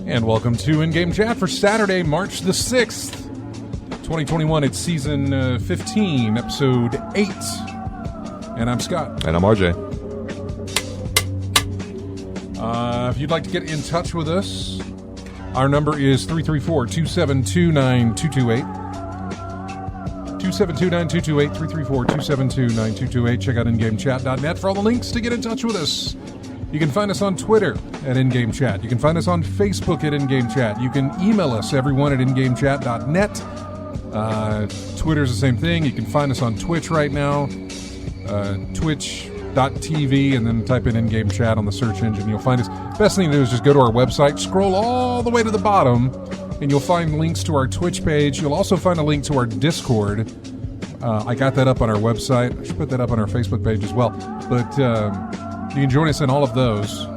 And welcome to In-Game Chat for Saturday, March the 6th, 2021. It's season 15, episode 8. And I'm Scott. And I'm RJ. If you'd like to get in touch with us, our number is 334-272-9228. 272-9228, 334-272-9228. Check out ingamechat.net for all the links to get in touch with us. You can find us on Twitter at In-Game Chat. You can find us on Facebook at In-Game Chat. You can email us, everyone, at ingamechat.net. Twitter's the same thing. You can find us on Twitch right now, twitch.tv, and then type in In-Game Chat on the search engine. You'll find us. Best thing to do is just go to our website, scroll all the way to the bottom, and you'll find links to our Twitch page. You'll also find a link to our Discord. I got that up on our website. I should put that up on our Facebook page as well. But you can join us in all of those.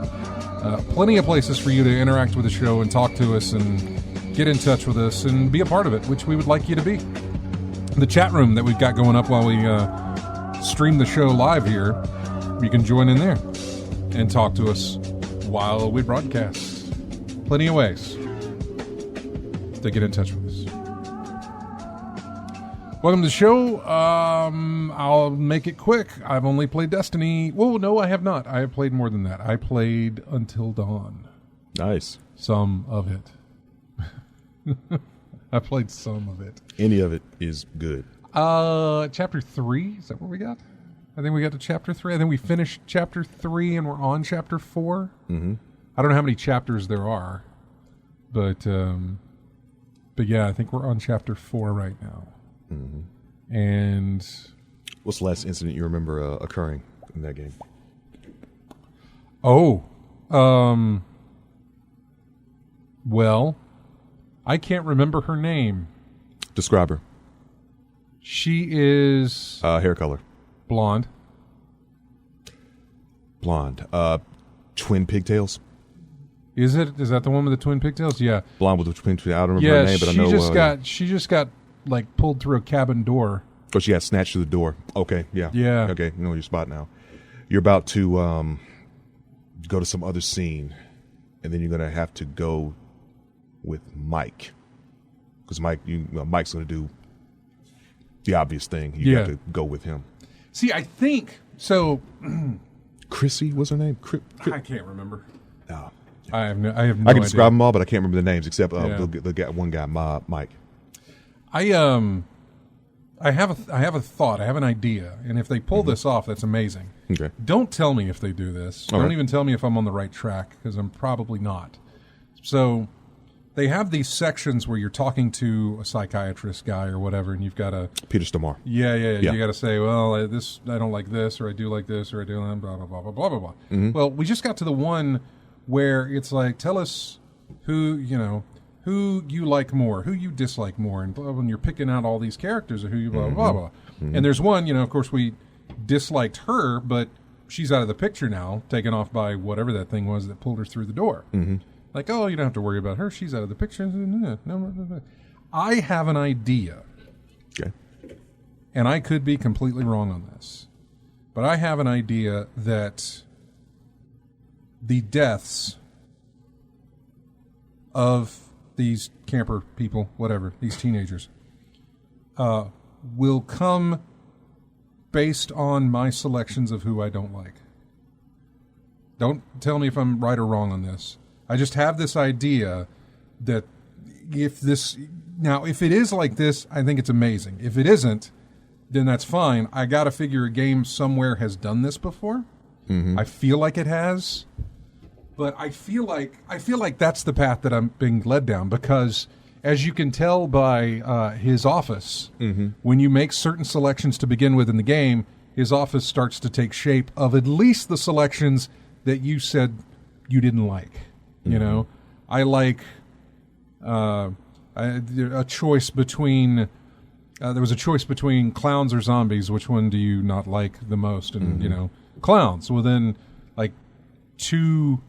Plenty of places for you to interact with the show and talk to us and get in touch with us and be a part of it, which we would like you to be. The chat room that we've got going up while we stream the show live here, you can join in there and talk to us while we broadcast. Plenty of ways to get in touch with us. Welcome to the show. I'll make it quick. I've only played Destiny. Whoa, no, I have not. I have played more than that. I played Until Dawn. Nice. Some of it. I played some of it. Any of it is good. Chapter 3? Is that what we got? I think we got to Chapter 3. I think we finished Chapter 3 and we're on Chapter 4. Mm-hmm. I don't know how many chapters there are. But yeah, I think we're on Chapter 4 right now. Mm-hmm. And what's the last incident you remember occurring in that game? Well, I can't remember her name. Describe her. She is hair color. Blonde. Twin pigtails. Is it? Is that the one with the twin pigtails? Yeah. Blonde with the twin pigtails. I don't remember her name, but I know. She just got like pulled through a cabin door. Oh, she got snatched through the door. Okay, yeah. Yeah. Okay, you know your spot now. You're about to go to some other scene, and then you're going to have to go with Mike. Because Mike's going to do the obvious thing. You have to go with him. See, I think, so... Chrissy, what's her name? I can't remember. Oh, yeah. I have no idea. I can describe them all, but I can't remember the names except the one guy, Mike. I have a thought. I have an idea, and if they pull this off, that's amazing. Okay. Don't tell me if they do this. All Don't right. even tell me if I'm on the right track, because I'm probably not. So they have these sections where you're talking to a psychiatrist guy or whatever, and you've got to... Peter Stormare. Yeah. You got to say, well, I don't like this, or I do like this, or I do blah, blah, blah, blah, blah, blah, blah. Mm-hmm. Well, we just got to the one where it's like, tell us who you like more, who you dislike more, and blah, when you're picking out all these characters, or who you blah, blah, blah. Mm-hmm. And there's one, of course, we disliked her, but she's out of the picture now, taken off by whatever that thing was that pulled her through the door. Mm-hmm. Like, oh, you don't have to worry about her. She's out of the picture. No. I have an idea. Okay. And I could be completely wrong on this. But I have an idea that the deaths of these camper people, whatever, these teenagers, will come based on my selections of who I don't like. Don't tell me if I'm right or wrong on this. I just have this idea that if it is like this, I think it's amazing. If it isn't, then that's fine. I got to figure a game somewhere has done this before. Mm-hmm. I feel like it has. But I feel like that's the path that I'm being led down, because as you can tell by his office, when you make certain selections to begin with in the game, his office starts to take shape of at least the selections that you said you didn't like. You know, I like a choice between. There was a choice between clowns or zombies. Which one do you not like the most? And you know, clowns. Well, then, like 2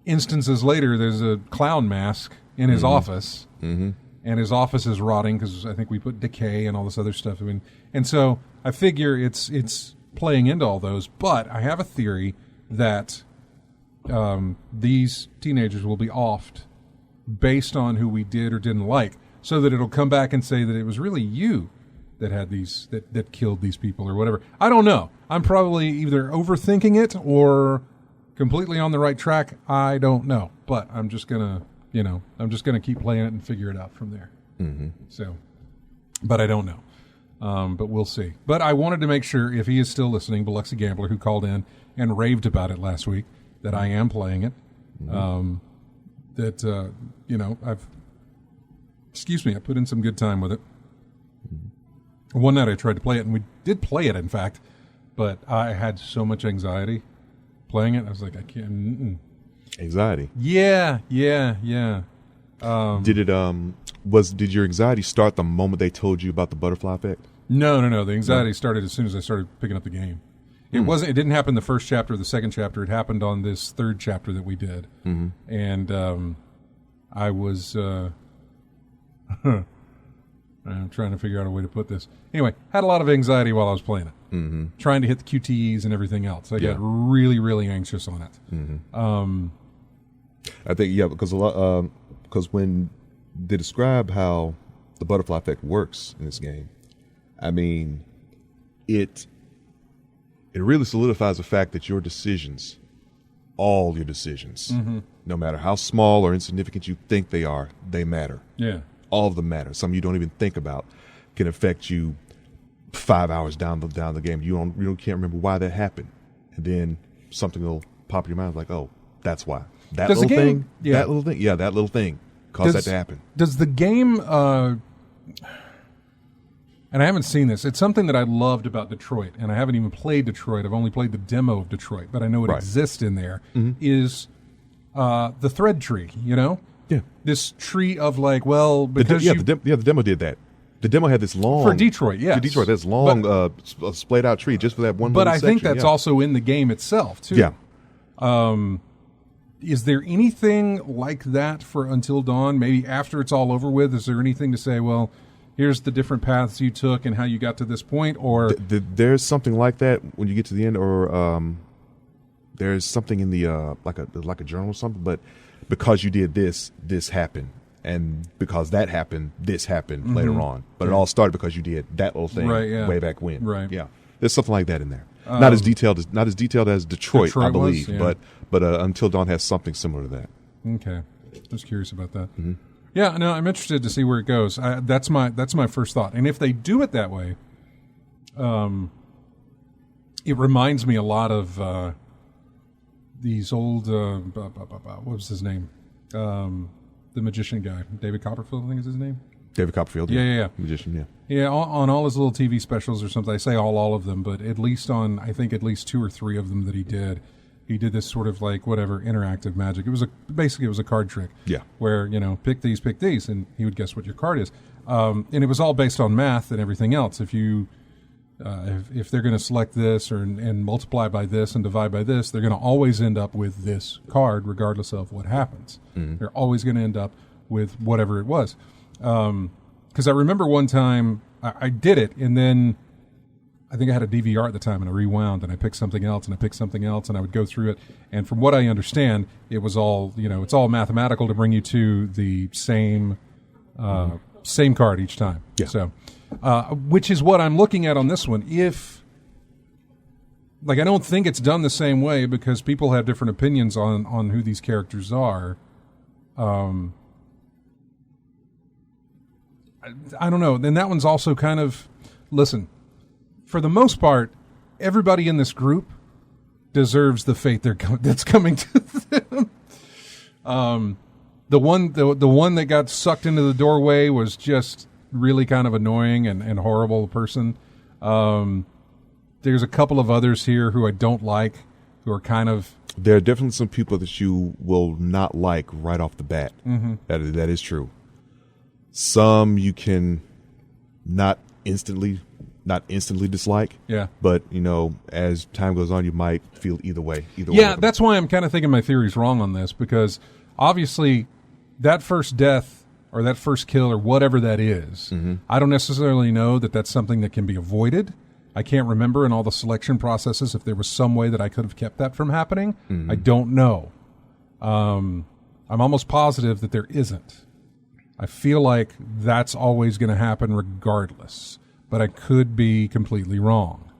instances later, there's a clown mask in his office, and his office is rotting because I think we put decay and all this other stuff. I mean, and so I figure it's playing into all those. But I have a theory that these teenagers will be offed based on who we did or didn't like, so that it'll come back and say that it was really you that had these that killed these people or whatever. I don't know. I'm probably either overthinking it or completely on the right track. I don't know, but I'm just gonna keep playing it and figure it out from there. So, but I don't know. But we'll see. But I wanted to make sure, if he is still listening, Biloxi Gambler, who called in and raved about it last week, that I am playing it. I put in some good time with it. One night I tried to play it, and we did play it, in fact, but I had so much anxiety playing it. I was like, I can't. Anxiety. Yeah. Did your anxiety start the moment they told you about the butterfly effect? No. The anxiety started as soon as I started picking up the game. It didn't happen the first chapter or the second chapter. It happened on this third chapter that we did. And I was I'm trying to figure out a way to put this. Anyway, had a lot of anxiety while I was playing it. Trying to hit the QTEs and everything else. I got really, really anxious on it. I think, because when they describe how the butterfly effect works in this game, I mean, it really solidifies the fact that your decisions, all your decisions, no matter how small or insignificant you think they are, they matter. Yeah. All of them matter. Some you don't even think about can affect you 5 hours down the game. You can't remember why that happened, and then something will pop in your mind like, oh, that's why. That little thing caused that to happen. Does the game? And I haven't seen this. It's something that I loved about Detroit, and I haven't even played Detroit. I've only played the demo of Detroit, but I know it exists in there. Is the thread tree? You know. Yeah. This tree of because the demo did that. The demo had this long for Detroit, yes. For Detroit, this long splayed out tree just for that one. But little I section. think that's also in the game itself too. Yeah. Is there anything like that for Until Dawn? Maybe after it's all over with, is there anything to say? Well, here's the different paths you took and how you got to this point, or there's something like that when you get to the end, or there's something in the like a journal or something, but. Because you did this happened, and because that happened, this happened later on. But it all started because you did that little thing way back when. Right. Yeah. There's something like that in there. Not as detailed as Detroit I believe, was, but Until Dawn has something similar to that. Okay. Just curious about that. Yeah. No, I'm interested to see where it goes. That's my first thought. And if they do it that way, it reminds me a lot of. These old, what was his name? The magician guy, David Copperfield, I think is his name. David Copperfield, yeah. Magician, yeah. Yeah, on all his little TV specials or something. I say all of them, but at least on, I think at least 2 or 3 of them that he did this sort of interactive magic. It was a card trick. Yeah. Where, pick these, and he would guess what your card is. And it was all based on math and everything else. If you... if they're going to select this and multiply by this and divide by this, they're going to always end up with this card regardless of what happens. They're always going to end up with whatever it was. Because I remember one time I did it, and then I think I had a DVR at the time, and I rewound, and I picked something else, and I picked something else, and I would go through it. And from what I understand, it was all, it's all mathematical to bring you to the same card each time. Yeah. So... which is what I'm looking at on this one. I don't think it's done the same way because people have different opinions on who these characters are. I don't know. Then that one's also kind of, listen, for the most part, everybody in this group deserves the fate that's coming to them. The one that got sucked into the doorway was just really kind of annoying and horrible person. There's a couple of others here who I don't like, who are kind of... There are definitely some people that you will not like right off the bat. Mm-hmm. That is true. Some you can not instantly dislike. Yeah. But, as time goes on, you might feel either way. Yeah, that's why I'm kind of thinking my theory's wrong on this, because obviously that first death or that first kill or whatever that is, I don't necessarily know that that's something that can be avoided. I can't remember in all the selection processes if there was some way that I could have kept that from happening. I don't know. I'm almost positive that there isn't. I feel like that's always going to happen regardless, but I could be completely wrong.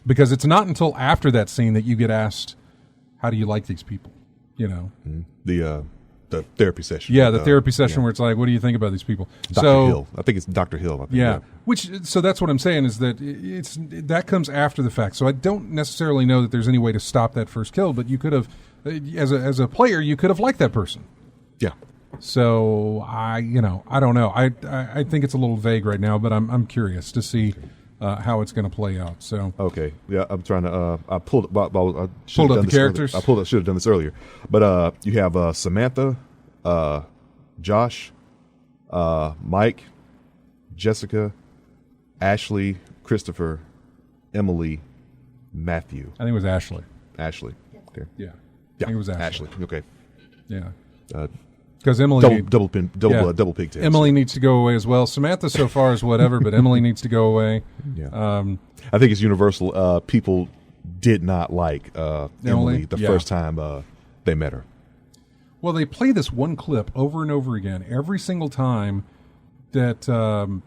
Because it's not until after that scene that you get asked, how do you like these people? The therapy session. Yeah, the therapy session where it's like, what do you think about these people? Dr. Hill. I think it's Dr. Hill. Yeah. So that's what I'm saying, is that that comes after the fact. So I don't necessarily know that there's any way to stop that first kill, but you could have, as a player, you could have liked that person. Yeah. So I don't know. I think it's a little vague right now, but I'm curious to see how it's going to play out. So okay, yeah, I'm trying to. I pulled up the characters. I should have done this earlier, but you have Samantha, Josh, Mike, Jessica, Ashley, Christopher, Emily, Matthew. I think it was Ashley. Ashley. Okay. Yeah. I think it was Ashley. Okay. Yeah. Because Emily double pigtail. Emily needs to go away as well. Samantha so far is whatever, but Emily needs to go away. Yeah. I think it's universal. People did not like Emily the first time they met her. Well, they play this one clip over and over again every single time that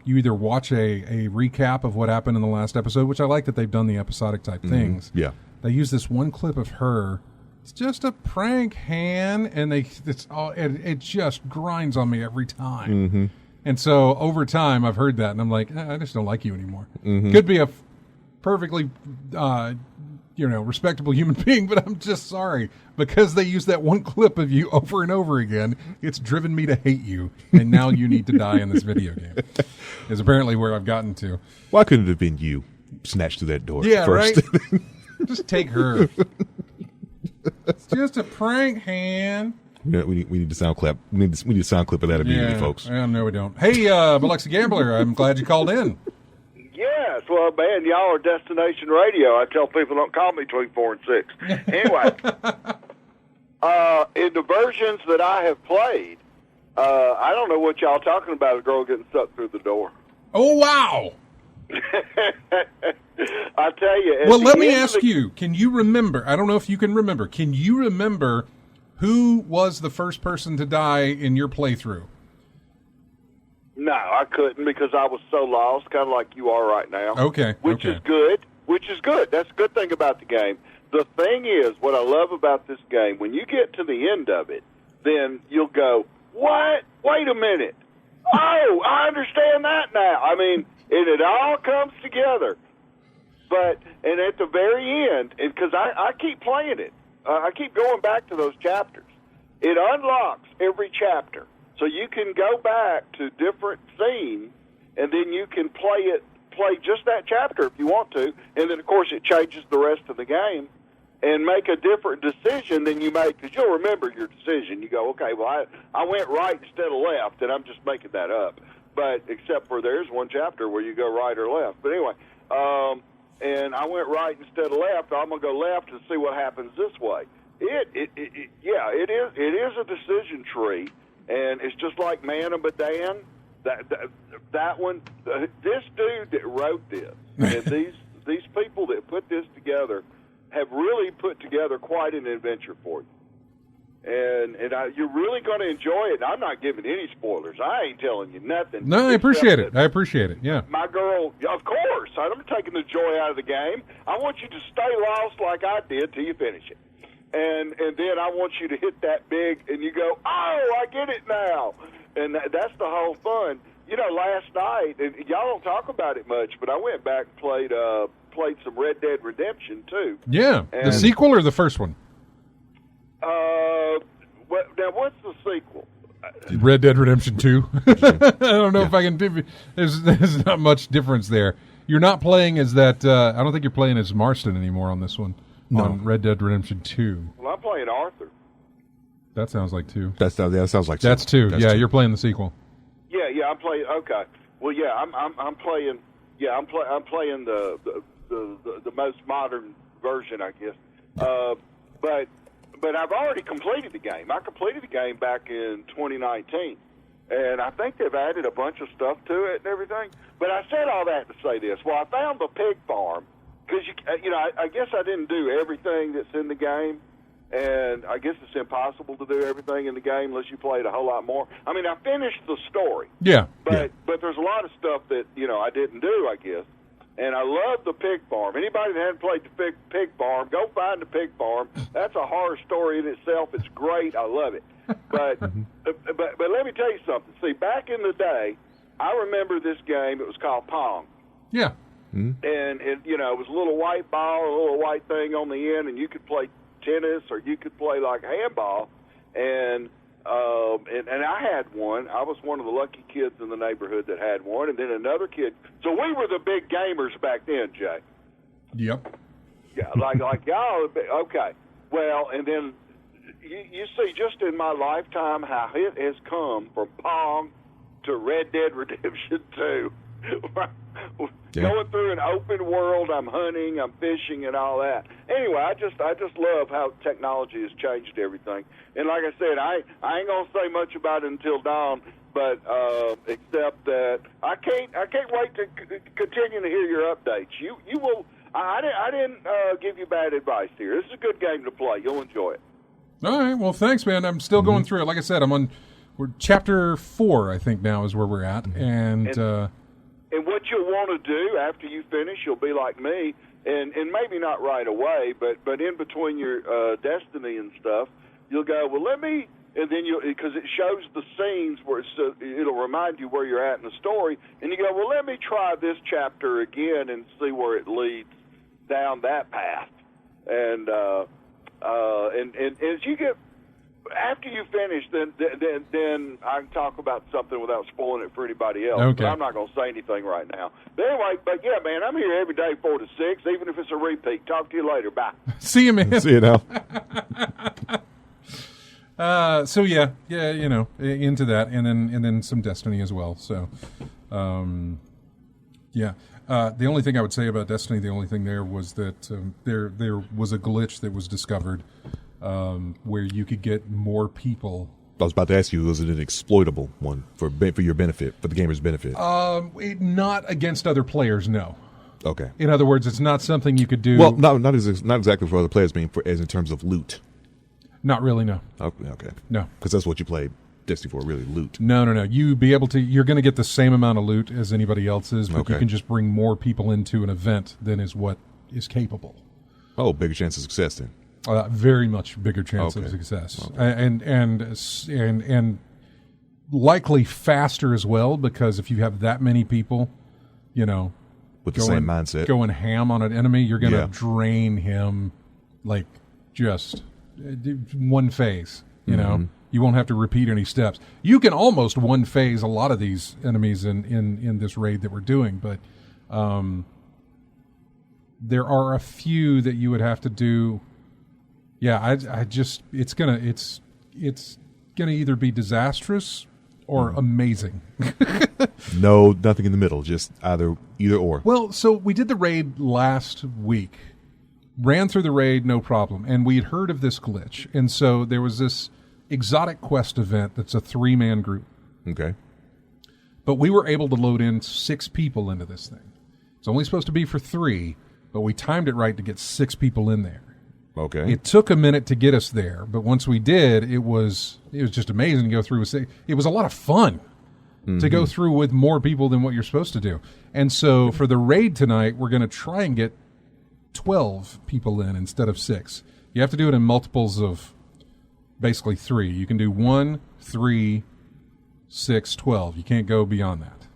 you either watch a recap of what happened in the last episode, which I like that they've done the episodic type things. Yeah. They use this one clip of her. It's just a prank, Han, and it just grinds on me every time. And so over time, I've heard that, and I'm like, I just don't like you anymore. Could be a perfectly, respectable human being, but I'm just sorry because they use that one clip of you over and over again. It's driven me to hate you, and now you need to die in this video game. Is apparently where I've gotten to. Why couldn't it have been you snatched through that door first? Right? Just take her. It's just a prank, Han. Yeah, we need to sound clip. We need a sound clip of that immediately, folks. No, we don't. Hey, Biloxi Gambler, I'm glad you called in. Yes, well, man, y'all are destination radio. I tell people don't call me between 4 and 6. Anyway, in the versions that I have played, I don't know what y'all talking about. A girl getting sucked through the door. Oh wow! I tell you. Well, let me ask you, can you remember, I don't know if you can remember, can you remember who was the first person to die in your playthrough? No, I couldn't because I was so lost, kind of like you are right now. Okay. Which is good. That's a good thing about the game. The thing is, what I love about this game, when you get to the end of it, then you'll go, what? Wait a minute. Oh, I understand that now. I mean, and it all comes together. And at the very end, because I keep playing it, I keep going back to those chapters. It unlocks every chapter. So you can go back to different scenes, and then you can play just that chapter if you want to. And then, of course, it changes the rest of the game and make a different decision than you made, because you'll remember your decision. You go, okay, well, I went right instead of left, and I'm just making that up. But except for there's one chapter where you go right or left. But anyway, and I went right instead of left. I'm going to go left and see what happens this way. It is a decision tree, and it's just like Man of Medan. That one, this dude that wrote this, and these people that put this together have really put together quite an adventure for you. And you're really going to enjoy it. I'm not giving any spoilers. I ain't telling you nothing. No, I appreciate it. Yeah. My girl, of course. I'm taking the joy out of the game. I want you to stay lost like I did till you finish it. And then I want you to hit that big, and you go, oh, I get it now. And that's the whole fun. Last night, and y'all don't talk about it much, but I went back and played some Red Dead Redemption, too. Yeah. The sequel or the first one? Now, Now, what's the sequel? Red Dead Redemption 2. I don't know if I can do. There's not much difference there. You're not playing as that. I don't think you're playing as Marston anymore on this one. No. On Red Dead Redemption 2. Well, I'm playing Arthur. That sounds like 2. That sounds like that's 2. That's yeah, 2. You're playing the sequel. Yeah, I'm playing. Okay. Well, yeah, I'm playing. Yeah, I'm playing the most modern version, I guess. But I've already completed the game. I completed the game back in 2019, and I think they've added a bunch of stuff to it and everything. But I said all that to say this. Well, I found the pig farm because I guess I didn't do everything that's in the game, and I guess it's impossible to do everything in the game unless you played a whole lot more. I mean, I finished the story. Yeah. But there's a lot of stuff that I didn't do, I guess. And I love the pig farm. Anybody that hasn't played the pig farm, go find the pig farm. That's a horror story in itself. It's great. I love it. But but let me tell you something. See, back in the day, I remember this game. It was called Pong. Yeah. Mm-hmm. And it was a little white ball, a little white thing on the end, and you could play tennis or you could play like handball. And I had one. I was one of the lucky kids in the neighborhood that had one, and then another kid. So we were the big gamers back then, Jay. Yep. Yeah, like y'all. Okay. Well, and then you see, just in my lifetime, how it has come from Pong to Red Dead Redemption 2. Going through an open world, I'm hunting, I'm fishing, and all that. Anyway, I just love how technology has changed everything. And like I said, I ain't gonna say much about it until dawn, but except that I can't wait to continue to hear your updates. You will. I didn't give you bad advice here. This is a good game to play. You'll enjoy it. All right. Well, thanks, man. I'm still going through it. Like I said, we're chapter 4, I think now is where we're at, And what you'll want to do after you finish, you'll be like me, and maybe not right away, but in between your destiny and stuff, you'll go, well, let me, and then because it shows the scenes where it'll remind you where you're at in the story, and you go, well, let me try this chapter again and see where it leads down that path, and as you get. After you finish, then I can talk about something without spoiling it for anybody else. Okay. But I'm not going to say anything right now. But anyway, yeah, man, I'm here every day 4 to 6, even if it's a repeat. Talk to you later. Bye. See you, man. See you now. So yeah, into that, and then some Destiny as well. So, yeah. The only thing I would say about Destiny, the only thing there was that there was a glitch that was discovered. Where you could get more people. I was about to ask you, was it an exploitable one for your benefit, for the gamer's benefit? Not against other players, no. Okay. In other words, it's not something you could do. Well, not exactly for other players, as in terms of loot. Not really, no. Okay. No. Because that's what you play Destiny for, really, loot. No. You're going to get the same amount of loot as anybody else is, but you can just bring more people into an event than is what is capable. Oh, bigger chance of success then. Very much bigger chance of success, and likely faster as well, because if you have that many people, with the same mindset, going ham on an enemy, you're going to drain him like just one phase. You won't have to repeat any steps. You can almost one phase a lot of these enemies in this raid that we're doing, but there are a few that you would have to do. Yeah, it's gonna either be disastrous or amazing. No, nothing in the middle, just either or. Well, so we did the raid last week, ran through the raid, no problem, and we had heard of this glitch, and so there was this exotic quest event that's a 3-man group. Okay. But we were able to load in 6 people into this thing. It's only supposed to be for 3, but we timed it right to get 6 people in there. Okay. It took a minute to get us there, but once we did, it was just amazing to go through. It was a lot of fun to go through with more people than what you're supposed to do. And so for the raid tonight, we're going to try and get 12 people in instead of 6. You have to do it in multiples of basically 3. You can do 1, 3, 6, 12. You can't go beyond that.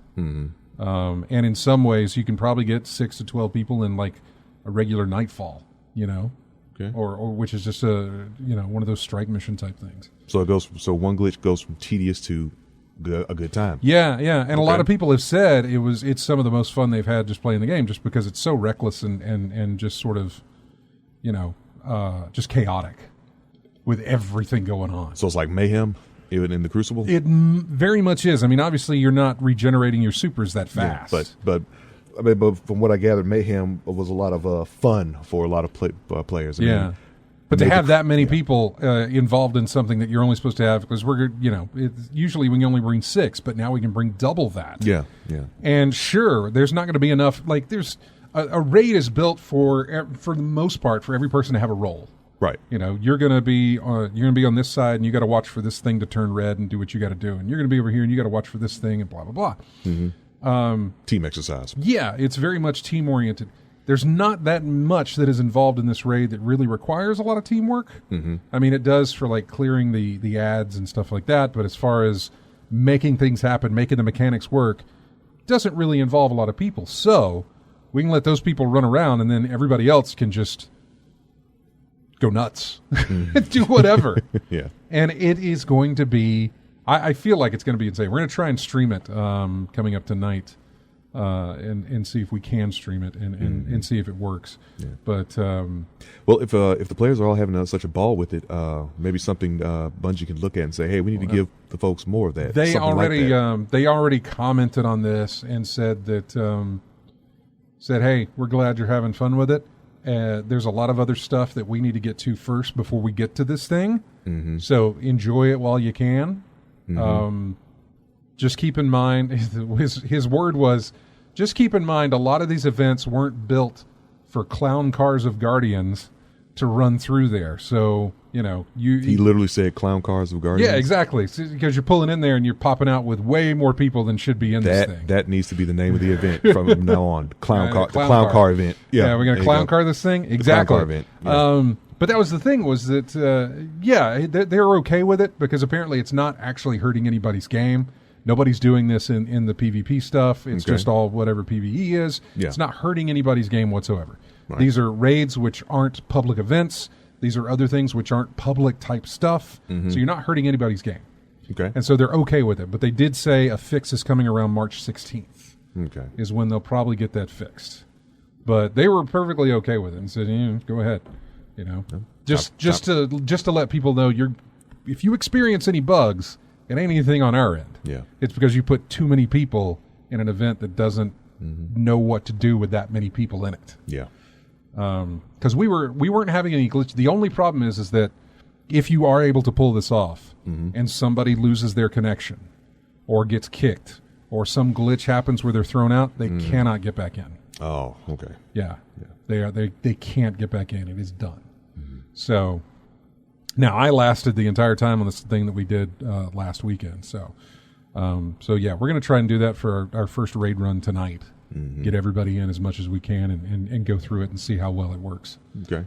And in some ways, you can probably get 6 to 12 people in like a regular nightfall, Okay. or which is just one of those strike mission type things. So So one glitch goes from tedious to a good time. Yeah, and a lot of people have said it's some of the most fun they've had just playing the game, just because it's so reckless and just sort of, just chaotic with everything going on. So it's like mayhem, even in the Crucible. It very much is. I mean, obviously, you're not regenerating your supers that fast. Yeah, but from what I gathered, mayhem was a lot of fun for a lot of players. I mean, but to have that many people involved in something that you're only supposed to have, because usually we can only bring 6, but now we can bring double that. Yeah. And sure, there's not going to be enough. Like, there's a raid is built for the most part for every person to have a role. Right. You're going to be on this side, and you got to watch for this thing to turn red and do what you got to do, and you're going to be over here, and you got to watch for this thing, and blah blah blah. Mm-hmm. Team exercise. Yeah, it's very much team oriented. There's not that much that is involved in this raid that really requires a lot of teamwork. Mm-hmm. I mean, it does for like clearing the ads and stuff like that, but as far as making things happen, making the mechanics work, it doesn't really involve a lot of people. So we can let those people run around, and then everybody else can just go nuts, do whatever. Yeah. And it is going to be, I feel like it's going to be insane. We're going to try and stream it coming up tonight and see if we can stream it and see if it works. Yeah. But well, if the players are all having such a ball with it, maybe something Bungie can look at and say, hey, we need to give the folks more of that. They already like that. They already commented on this and said that hey, we're glad you're having fun with it. There's a lot of other stuff that we need to get to first before we get to this thing. Mm-hmm. So enjoy it while you can. Mm-hmm. Just keep in mind, his word was, just keep in mind a lot of these events weren't built for clown cars of Guardians to run through there. So, he literally said clown cars of Guardians? Yeah, exactly. Because you're pulling in there and you're popping out with way more people than should be in this thing. That needs to be the name of the event from now on. The clown car event. Yeah, we're going to clown car this thing? Exactly. The clown car event. Yeah. But that was the thing, was that, they're okay with it because apparently it's not actually hurting anybody's game. Nobody's doing this in the PvP stuff. It's just all whatever PvE is. Yeah. It's not hurting anybody's game whatsoever. Right. These are raids which aren't public events. These are other things which aren't public type stuff. Mm-hmm. So you're not hurting anybody's game. Okay. And so they're okay with it. But they did say a fix is coming around March 16th. Okay. Is when they'll probably get that fixed. But they were perfectly okay with it and said, go ahead. Just to let people know, if you experience any bugs, it ain't anything on our end. Yeah. It's because you put too many people in an event that doesn't know what to do with that many people in it. Yeah. Because we weren't having any glitch. The only problem is that if you are able to pull this off and somebody loses their connection or gets kicked or some glitch happens where they're thrown out, they cannot get back in. Oh, okay. Yeah. They can't get back in. It is done. So now I lasted the entire time on this thing that we did last weekend. So yeah, we're going to try and do that for our first raid run tonight. Mm-hmm. Get everybody in as much as we can and go through it and see how well it works. Okay.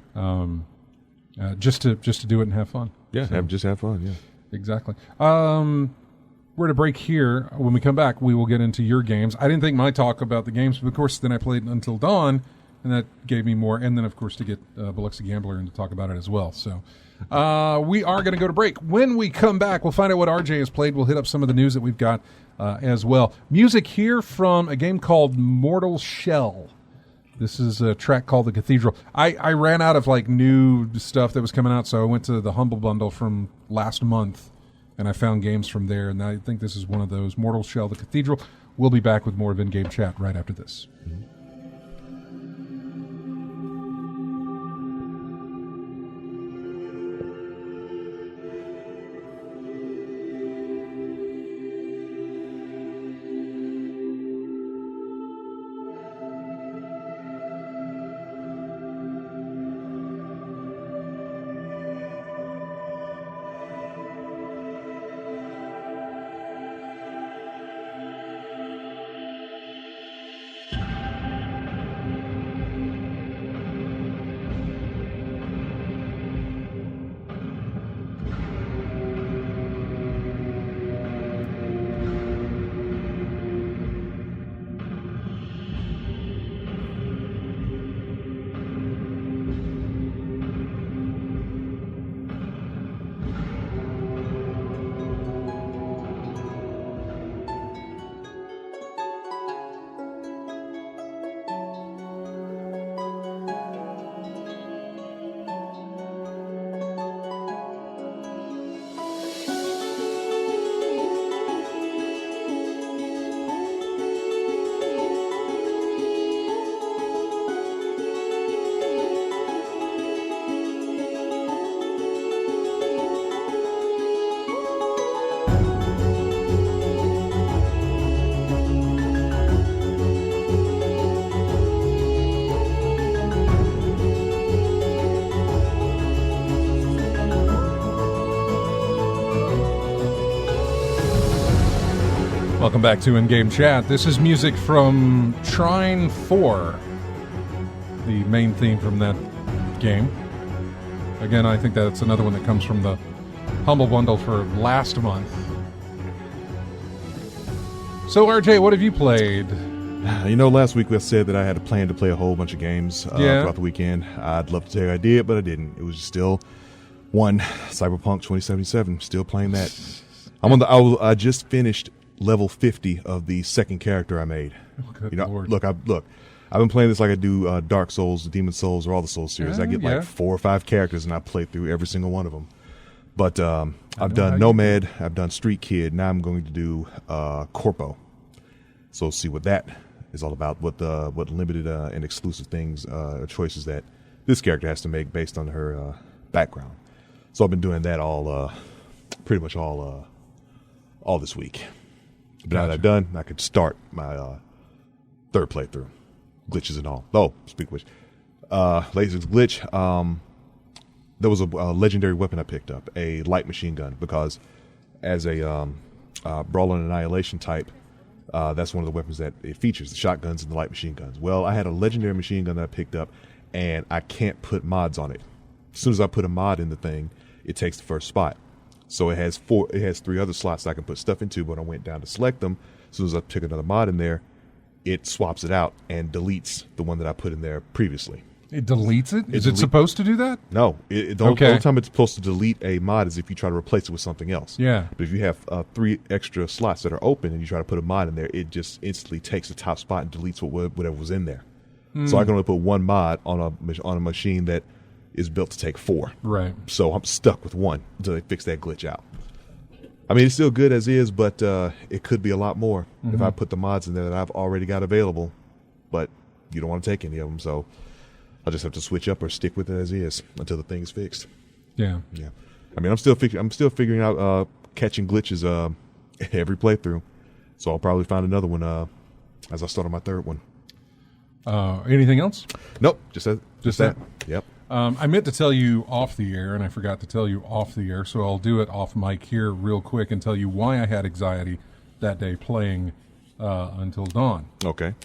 Just to do it and have fun. Yeah, so, just have fun. Yeah. Exactly. We're at a break here. When we come back, we will get into your games. I didn't think my talk about the games, but of course, then I played Until Dawn, and that gave me more. And then, of course, to get Biloxi Gambler in to talk about it as well. So we are going to go to break. When we come back, we'll find out what RJ has played. We'll hit up some of the news that we've got as well. Music here from a game called Mortal Shell. This is a track called The Cathedral. I ran out of new stuff that was coming out, so I went to the Humble Bundle from last month, and I found games from there, and I think this is one of those. Mortal Shell, The Cathedral. We'll be back with more of In-Game Chat right after this. Mm-hmm. Welcome back to In-Game Chat. This is music from Trine 4, the main theme from that game. Again, I think that's another one that comes from the Humble Bundle for last month. So, RJ, what have you played? Last week I said that I had a plan to play a whole bunch of games throughout the weekend. I'd love to tell you I did, but I didn't. It was still Cyberpunk 2077. Still playing that. I just finished level 50 of the second character I made. Oh, good Lord. Look. I've been playing this like I do Dark Souls, Demon Souls, or all the Souls series. I get like 4 or 5 characters, and I play through every single one of them. But I've done Nomad, I've done Street Kid. Now I'm going to do Corpo. So see what that is all about. What limited and exclusive things, choices that this character has to make based on her background. So I've been doing that all, pretty much all this week. But now that I've done, I could start my third playthrough, glitches and all. Oh, speak of which, latest glitch. There was a legendary weapon I picked up, a light machine gun, because as a Brawler and Annihilation type, that's one of the weapons that it features, the shotguns and the light machine guns. Well, I had a legendary machine gun that I picked up, and I can't put mods on it. As soon as I put a mod in the thing, it takes the first spot. So it has 3 other slots I can put stuff into, but I went down to select them. As soon as I took another mod in there, it swaps it out and deletes the one that I put in there previously. It deletes it? Is it supposed to do that? No. The only time it's supposed to delete a mod is if you try to replace it with something else. Yeah. But if you have 3 extra slots that are open and you try to put a mod in there, it just instantly takes the top spot and deletes whatever was in there. So I can only put 1 mod on a machine that is built to take 4. Right. So I'm stuck with 1 until they fix that glitch out. I mean, it's still good as is, but it could be a lot more if I put the mods in there that I've already got available. But you don't want to take any of them, so I'll just have to switch up or stick with it as is until the thing is fixed. Yeah. Yeah. I mean, I'm still figuring out catching glitches every playthrough, so I'll probably find another one as I start on my third one. Anything else? Nope. Just that. Yep. I meant to tell you off the air, and I forgot to tell you off the air, so I'll do it off mic here real quick and tell you why I had anxiety that day playing Until Dawn. Okay.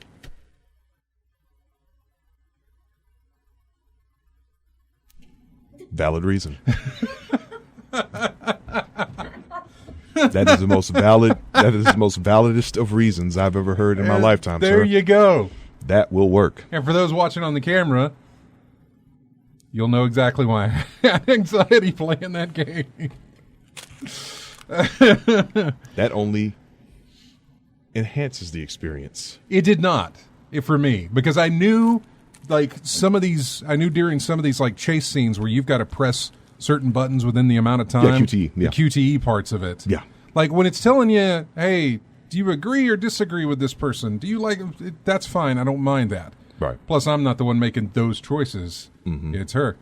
Valid reason. That is the most validest of reasons I've ever heard in my lifetime, there sir. You go. That will work. And for those watching on the camera, you'll know exactly why I had anxiety playing that game. That only enhances the experience. It did not, for me, because I knew during some of these like chase scenes where you've got to press certain buttons within the amount of time. Yeah, QTE. Yeah. The QTE parts of it. Yeah. Like when it's telling you, hey, do you agree or disagree with this person? Do you like it? That's fine. I don't mind that. Right. Plus, I'm not the one making those choices. Mm-hmm. It's her.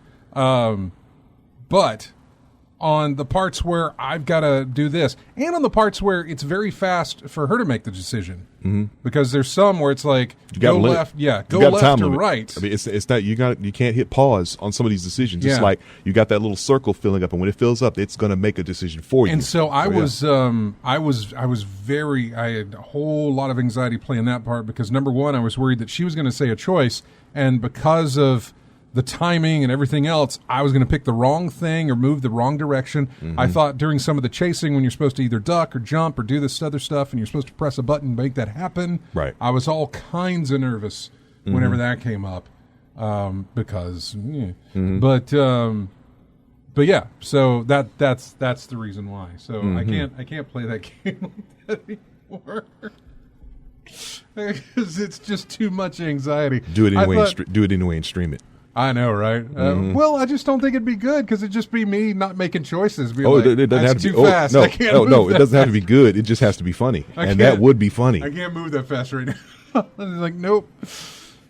But on the parts where I've got to do this, and on the parts where it's very fast for her to make the decision, because there's some where it's like go left, go left or right. I mean, it's not you can't hit pause on some of these decisions. Yeah. It's like you got that little circle filling up, and when it fills up, it's going to make a decision for you. And so I had a whole lot of anxiety playing that part because number one, I was worried that she was going to say a choice, and because of the timing and everything else, I was going to pick the wrong thing or move the wrong direction. Mm-hmm. I thought during some of the chasing when you're supposed to either duck or jump or do this other stuff and you're supposed to press a button and make that happen. Right. I was all kinds of nervous whenever that came up because, but yeah, so that's the reason why. So I can't play that game like that anymore. Because it's just too much anxiety. Do it anyway and stream it. I know, right? Well, I just don't think it'd be good because it'd just be me not making choices. It doesn't have to be too fast. No, it doesn't have to be good. It just has to be funny, and that would be funny. I can't move that fast right now. I'm like, nope.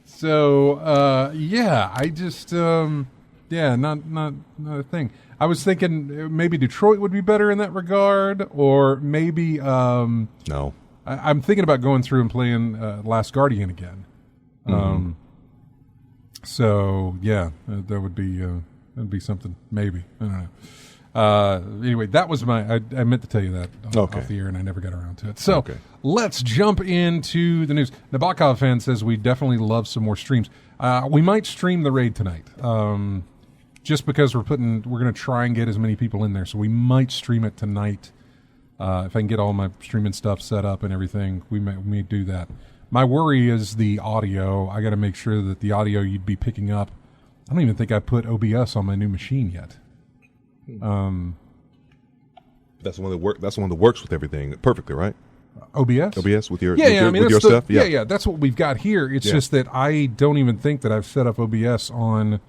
So, I just, not a thing. I was thinking maybe Detroit would be better in that regard, or maybe no. I'm thinking about going through and playing Last Guardian again. So yeah, that would be something. Maybe I don't Anyway, that was I meant to tell you that off the air, and I never got around to it. So let's jump into the news. Nabokov fan says we definitely love some more streams. We might stream the raid tonight, just because we're going to try and get as many people in there. So we might stream it tonight. If I can get all my streaming stuff set up and everything, we may do that. My worry is the audio. I got to make sure that the audio you'd be picking up. I don't even think I put OBS on my new machine yet. That's the one that works with everything perfectly, right? OBS with your stuff. Yeah. Yeah, that's what we've got here. It's just that I don't even think that I've set up OBS on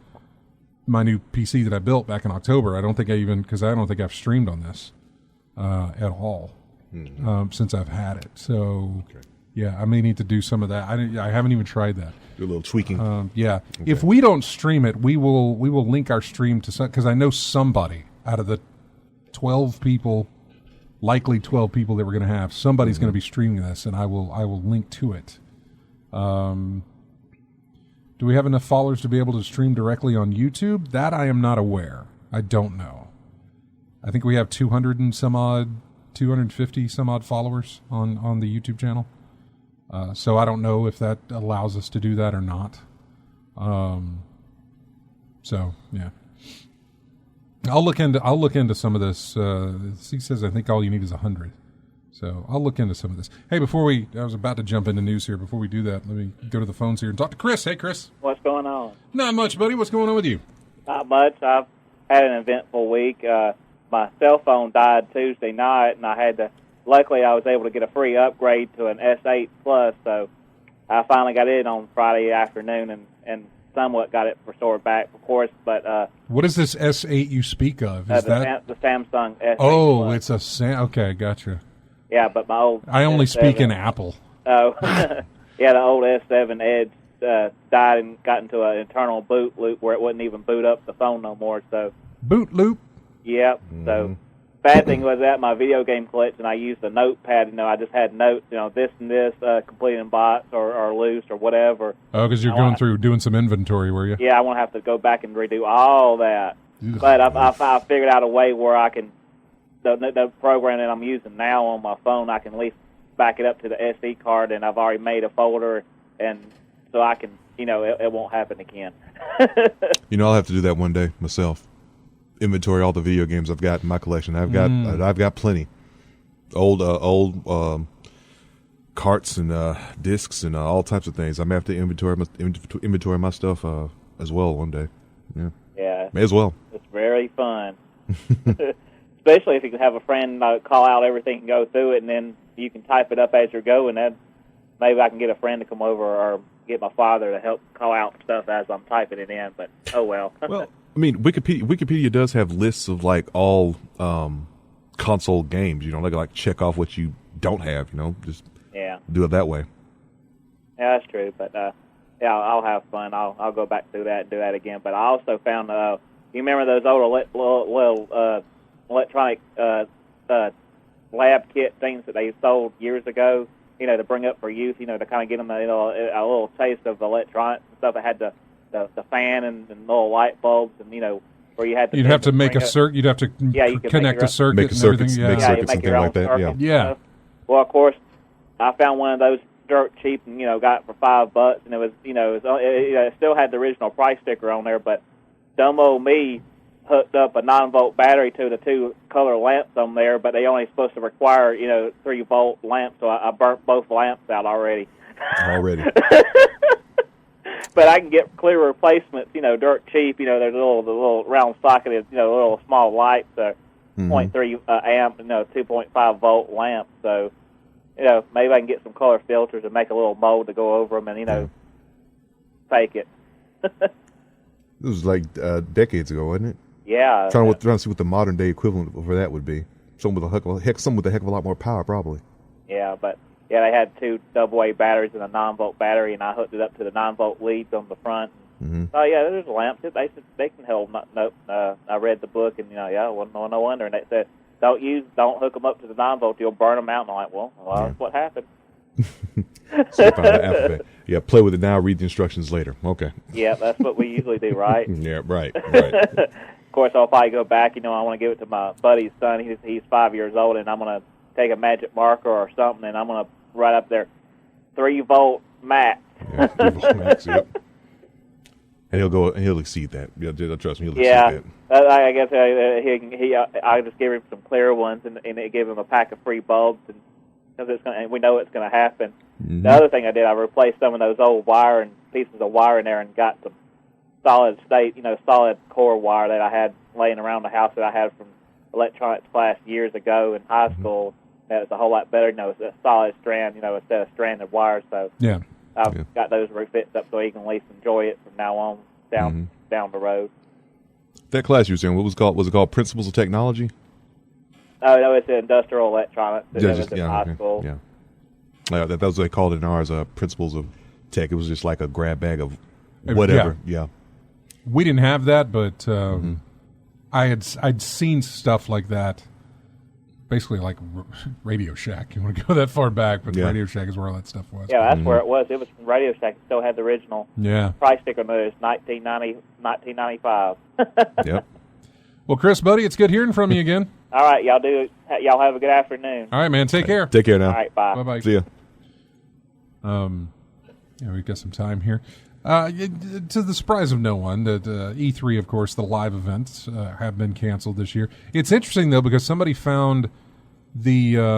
my new PC that I built back in October. I don't think because I don't think I've streamed on this at all since I've had it. So I may need to do some of that. I haven't even tried that. Do a little tweaking. Okay. If we don't stream it, we will link our stream to some, because I know somebody out of the 12 people. Likely 12 people that we're going to have. Somebody's going to be streaming this, and I will link to it. Do we have enough followers to be able to stream directly on YouTube? That I am not aware. I don't know. I think we have 250 some odd followers on the YouTube channel. So I don't know if that allows us to do that or not. I'll look into some of this. He says I think all you need is 100. So I'll look into some of this. Hey, I was about to jump into news here. Before we do that, let me go to the phones here and talk to Chris. Hey, Chris. What's going on? Not much, buddy. What's going on with you? Not much. I've had an eventful week. My cell phone died Tuesday night, and luckily I was able to get a free upgrade to an S8 Plus, so I finally got it on Friday afternoon and somewhat got it restored back, of course. But what is this S8 you speak of? Is that the Samsung S8? Oh, Plus. it's a okay, gotcha. Yeah, but my old I only S7, speak in Apple. Oh, yeah, the old S7 Edge died and got into an internal boot loop where it wouldn't even boot up the phone no more. So boot loop. Yep. So bad thing was that my video game collection, I used a notepad. I just had notes. This and this, completing bots or loose or whatever. Oh, because you're going through doing some inventory, were you? Yeah, I won't have to go back and redo all that. Ugh. But I figured out a way where I can the program that I'm using now on my phone, I can at least back it up to the SD card, and I've already made a folder, and so I can, it won't happen again. I'll have to do that one day myself. Inventory all the video games I've got in my collection. I've got plenty. Old carts and discs and all types of things. I may have to inventory my stuff as well one day. Yeah. May as well. It's very fun. Especially if you can have a friend call out everything and go through it, and then you can type it up as you're going. Then maybe I can get a friend to come over or get my father to help call out stuff as I'm typing it in. But oh well. Well, I mean, Wikipedia does have lists of like all console games. Like check off what you don't have. Just do it that way. Yeah, that's true. But I'll have fun. I'll go back through that and do that again. But I also found you remember those old electronic lab kit things that they sold years ago, to bring up for youth, to kind of get them a little taste of electronics and stuff. It had the fan and little light bulbs and, where you had to... You'd have to make a circuit. You'd have to connect a circuit make and circuits, everything. make circuits and things like that. Yeah. Well, of course, I found one of those dirt cheap and, got it for $5, and it was, it still had the original price sticker on there, but dumb old me hooked up a 9-volt battery to the 2 color lamps on there, but they only supposed to require 3-volt lamps, so I burnt both lamps out already. But I can get clear replacements, dirt cheap. There's the little round socketed, little small lights, 0.3 amp, 2.5 volt lamps. So, maybe I can get some color filters and make a little mold to go over them, and fake it. This was like decades ago, wasn't it? Yeah. Trying to see what the modern day equivalent for that would be. Something with a heck of a lot more power, probably. Yeah, but they had 2 AA batteries and a 9-volt battery, and I hooked it up to the 9-volt leads on the front. Mm-hmm. Oh yeah, there's lamps. They can hold. Nope. I read the book, and wasn't no wonder. And they said don't hook them up to the 9-volt. You'll burn them out. And I'm like, well, that's what happened. So you found the alphabet. Yeah, play with it now. Read the instructions later. Okay. Yeah, that's what we usually do, right? Yeah, right. Of course, I'll probably go back. I want to give it to my buddy's son. He's 5 years old, and I'm going to take a magic marker or something, and I'm going to write up there 3-volt max. Yeah, 3-volt max, yep. And he'll exceed that. Trust me, he'll exceed that. I guess I just gave him some clear ones, and it gave him a pack of free bulbs, and we know it's going to happen. Mm-hmm. The other thing I did, I replaced some of those old pieces of wire in there, and got some solid core wire that I had laying around the house that I had from electronics class years ago in high school. That was a whole lot better. It's a solid strand, instead of stranded wire. So I've got those refits up so he can at least enjoy it from now on down the road. That class you were saying, what was it called? Was it called Principles of Technology? Oh, no, it's industrial electronics. It was in high school. Yeah. That was what they called it in ours, Principles of Tech. It was just like a grab bag of whatever. Yeah. We didn't have that, but I'd seen stuff like that, basically like Radio Shack. You want to go that far back, but Radio Shack is where all that stuff was. Yeah, that's where it was. It was from Radio Shack. It still had the original price sticker on it. It's $19.95. Yep. Well, Chris, buddy, it's good hearing from you again. All right, y'all have a good afternoon. All right, man. Take care. Take care now. All right, bye. Bye-bye. See ya. We've got some time here. To the surprise of no one, that E3, of course, the live events have been canceled this year. It's interesting, though, because somebody found it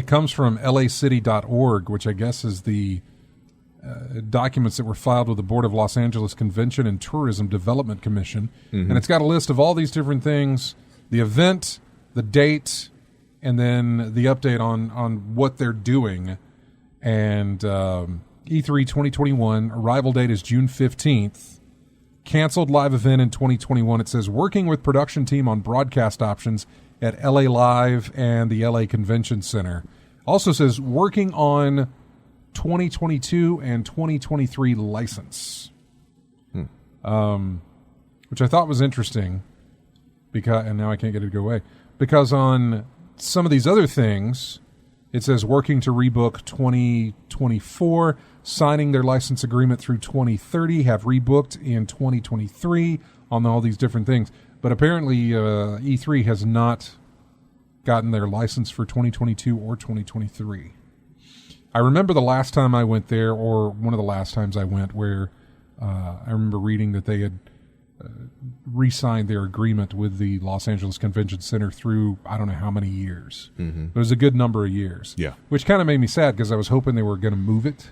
comes from lacity.org, which I guess is the documents that were filed with the Board of Los Angeles Convention and Tourism Development Commission. And it's got a list of all these different things, the event, the date, and then the update on what they're doing. And E3 2021, arrival date is June 15th. Canceled live event in 2021. It says working with production team on broadcast options at LA Live and the LA Convention Center. Also says working on 2022 and 2023 license. Which I thought was interesting, and now I can't get it to go away. Because on some of these other things, it says working to rebook 2024, signing their license agreement through 2030, have rebooked in 2023 on all these different things. But apparently E3 has not gotten their license for 2022 or 2023. I remember the last time I went there, or one of the last times I went, where I remember reading that they had re-signed their agreement with the Los Angeles Convention Center through I don't know how many years. It was a good number of years. Yeah. Which kind of made me sad because I was hoping they were going to move it,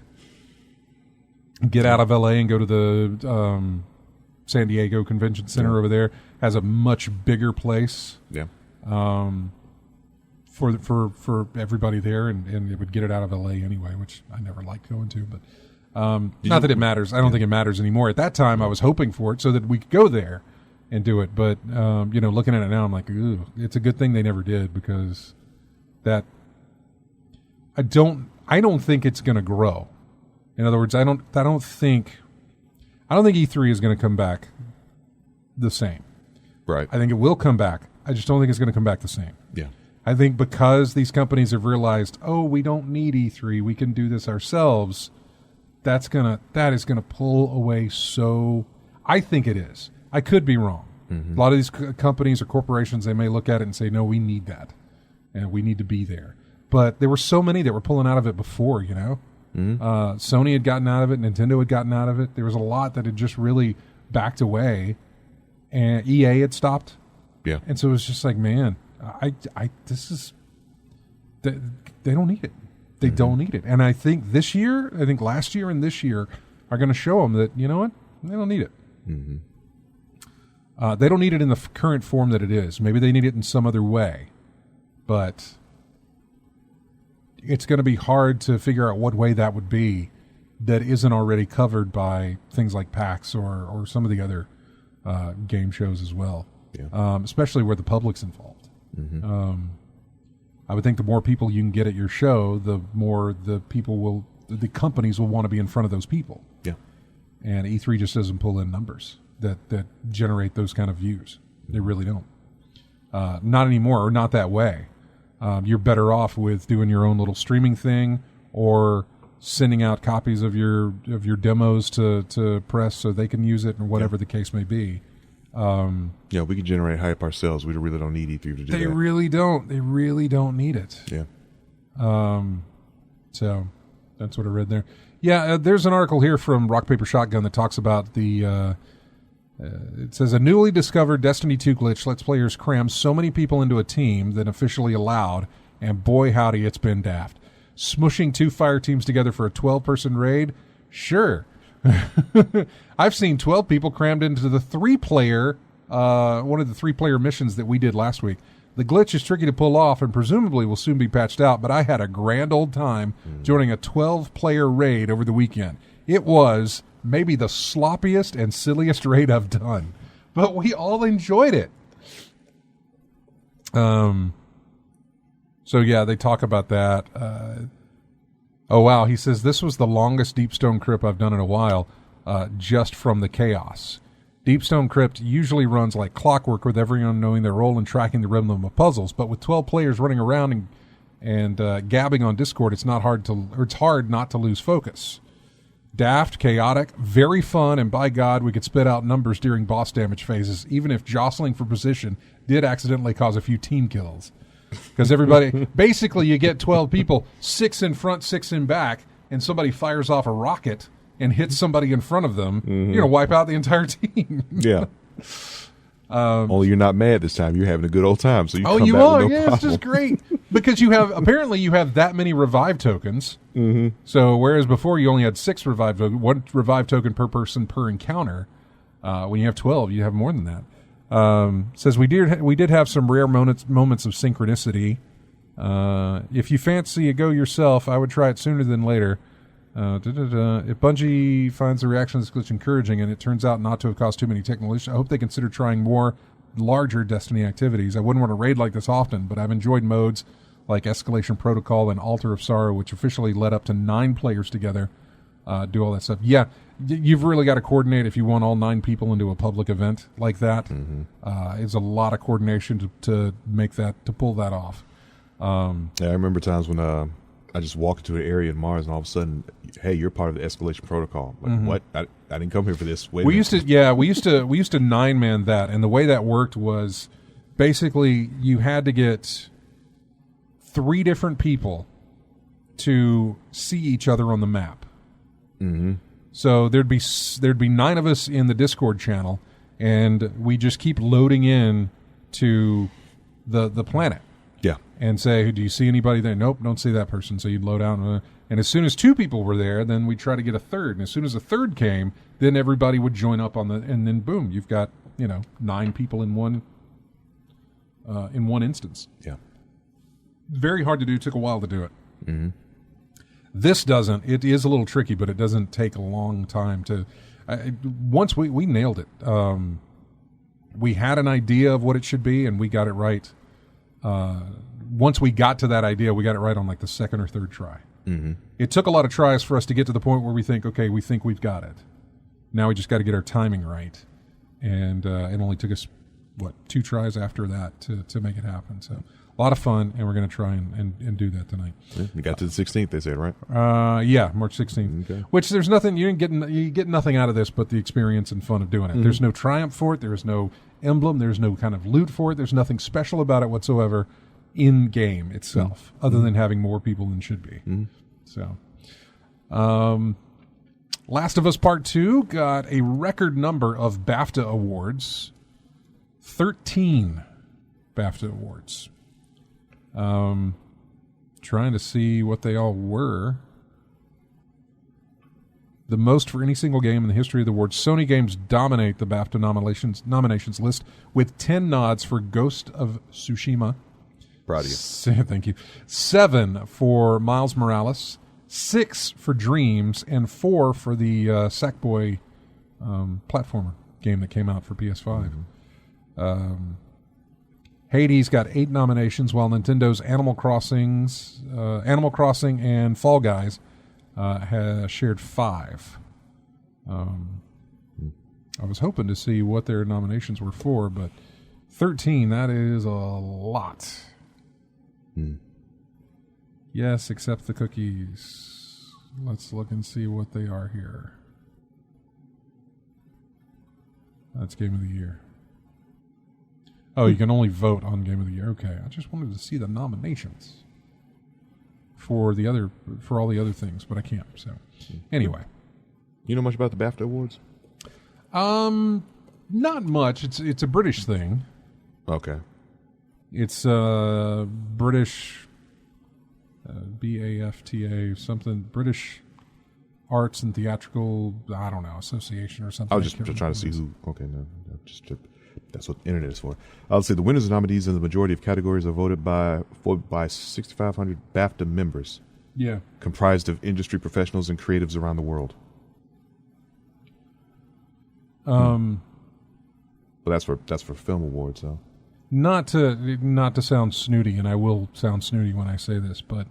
get out of LA and go to the San Diego Convention Center over there. Has a much bigger place. Yeah. For everybody there, and it would get it out of LA anyway, which I never liked going to, but not that it matters. I don't think it matters anymore. At that time, I was hoping for it so that we could go there and do it. But looking at it now, I'm like, ooh, it's a good thing they never did, because that I don't think it's going to grow. In other words, I don't think E3 is going to come back the same. Right. I think it will come back. I just don't think it's going to come back the same. Yeah. I think because these companies have realized, we don't need E3, we can do this ourselves. That is gonna pull away. So I think it is. I could be wrong. A lot of these companies or corporations, they may look at it and say, no, we need that, and we need to be there. But there were so many that were pulling out of it before. Sony had gotten out of it, Nintendo had gotten out of it. There was a lot that had just really backed away, and EA had stopped. Yeah. And so it was just like, man, they don't need it. They don't need it. And I think last year and this year are going to show them that, you know what? They don't need it. They don't need it in the current form that it is. Maybe they need it in some other way. But it's going to be hard to figure out what way that would be that isn't already covered by things like PAX or some of the other game shows as well. Yeah. Especially where the public's involved. I would think the more people you can get at your show, the more the companies will want to be in front of those people. Yeah. And E3 just doesn't pull in numbers that generate those kind of views. They really don't. Not anymore, or not that way. You're better off with doing your own little streaming thing, or sending out copies of your demos to press so they can use it, or whatever the case may be. Yeah, we can generate hype ourselves. We really don't need eFever to do They that. really don't. They really don't need it. Yeah. So that's what I read there. Yeah, there's an article here from Rock Paper Shotgun that talks about the. It says a newly discovered Destiny 2 glitch lets players cram so many people into a team than officially allowed, and boy howdy, it's been daft. Smushing 2 fire teams together for a 12-person raid? Sure. I've seen 12 people crammed into the 3-player, one of the 3-player missions that we did last week. The glitch is tricky to pull off and presumably will soon be patched out, but I had a grand old time joining a 12-player raid over the weekend. It was maybe the sloppiest and silliest raid I've done, but we all enjoyed it. So yeah, they talk about that. Oh wow, he says this was the longest Deepstone Crypt I've done in a while, just from the chaos. Deepstone Crypt usually runs like clockwork with everyone knowing their role and tracking the rhythm of puzzles, but with 12 players running around and gabbing on Discord, it's hard not to lose focus. Daft, chaotic, very fun, and by God, we could spit out numbers during boss damage phases, even if jostling for position did accidentally cause a few team kills. Because everybody, basically you get 12 people, 6 in front, 6 in back, and somebody fires off a rocket and hits somebody in front of them, you're going to wipe out the entire team. Yeah. Only you're not mad this time. You're having a good old time. So you come you back are? with no problem. It's just great. Because you have that many revive tokens. Mm-hmm. So whereas before you only had 6 revive tokens, 1 revive token per person per encounter, when you have 12, you have more than that. Says we did have some rare moments of synchronicity. If you fancy a go yourself, I would try it sooner than later. If Bungie finds the reaction to this glitch encouraging and it turns out not to have caused too many technical issues, I hope they consider trying more larger Destiny activities. I wouldn't want to raid like this often, but I've enjoyed modes like Escalation Protocol and Altar of Sorrow, which officially led up to 9 players together do all that stuff. Yeah, you've really got to coordinate if you want all 9 people into a public event like that. It's a lot of coordination to make that, to pull that off. Yeah, I remember times when I just walk into an area in Mars and all of a sudden, hey, you're part of the Escalation Protocol. Like, what? I didn't come here for this. Wait a minute. We used to 9-man that, and the way that worked was basically you had to get 3 different people to see each other on the map. Mm-hmm. So there'd be 9 of us in the Discord channel, and we just keep loading in to the planet. Yeah. And say, do you see anybody there? Nope, don't see that person. So you'd load out. And as soon as 2 people were there, then we'd try to get a third. And as soon as a third came, then everybody would join up and then boom, you've got, 9 people in one instance. Yeah. Very hard to do. Took a while to do it. Mm-hmm. This doesn't. It is a little tricky, but it doesn't take a long time to. Once we nailed it. We had an idea of what it should be, and we got it right. Once we got to that idea, we got it right on like the 2nd or 3rd try. Mm-hmm. It took a lot of tries for us to get to the point where we think we've got it. Now we just got to get our timing right, and it only took us 2 tries after that to make it happen. So a lot of fun, and we're going to try and do that tonight. Yeah, you got to the 16th, they said, right? Yeah, March 16th. Okay. Which there's nothing you get nothing out of this but the experience and fun of doing it. Mm-hmm. There's no triumph for it. There is no emblem. There's no kind of loot for it. There's nothing special about it whatsoever in game itself, other than having more people than should be. Mm-hmm. So, Last of Us Part 2 got a record number of BAFTA awards. 13 BAFTA awards. Trying to see what they all were. The most for any single game in the history of the awards. Sony games dominate the BAFTA nominations list with 10 nods for Ghost of Tsushima. Proud of you. Thank you. 7 for Miles Morales. 6 for Dreams. And 4 for the Sackboy platformer game that came out for PS5. Mm-hmm. Hades got 8 nominations, while Nintendo's Animal Crossing and Fall Guys has shared 5. I was hoping to see what their nominations were for, but 13, that is a lot. Yes, except the cookies. Let's look and see what they are here. That's Game of the Year. Oh, you can only vote on Game of the Year. Okay, I just wanted to see the nominations for all the other things, but I can't. So, anyway, You know much about the BAFTA Awards? not much. It's a British thing. Okay. It's British BAFTA something, British Arts and Theatrical, I don't know, Association or something. I was just trying to see who. Okay, no, that's what the internet is for. I'll say the winners and nominees in the majority of categories are voted by 6,500 BAFTA members. Yeah. Comprised of industry professionals and creatives around the world. But that's for film awards, though. Not to sound snooty, and I will sound snooty when I say this, but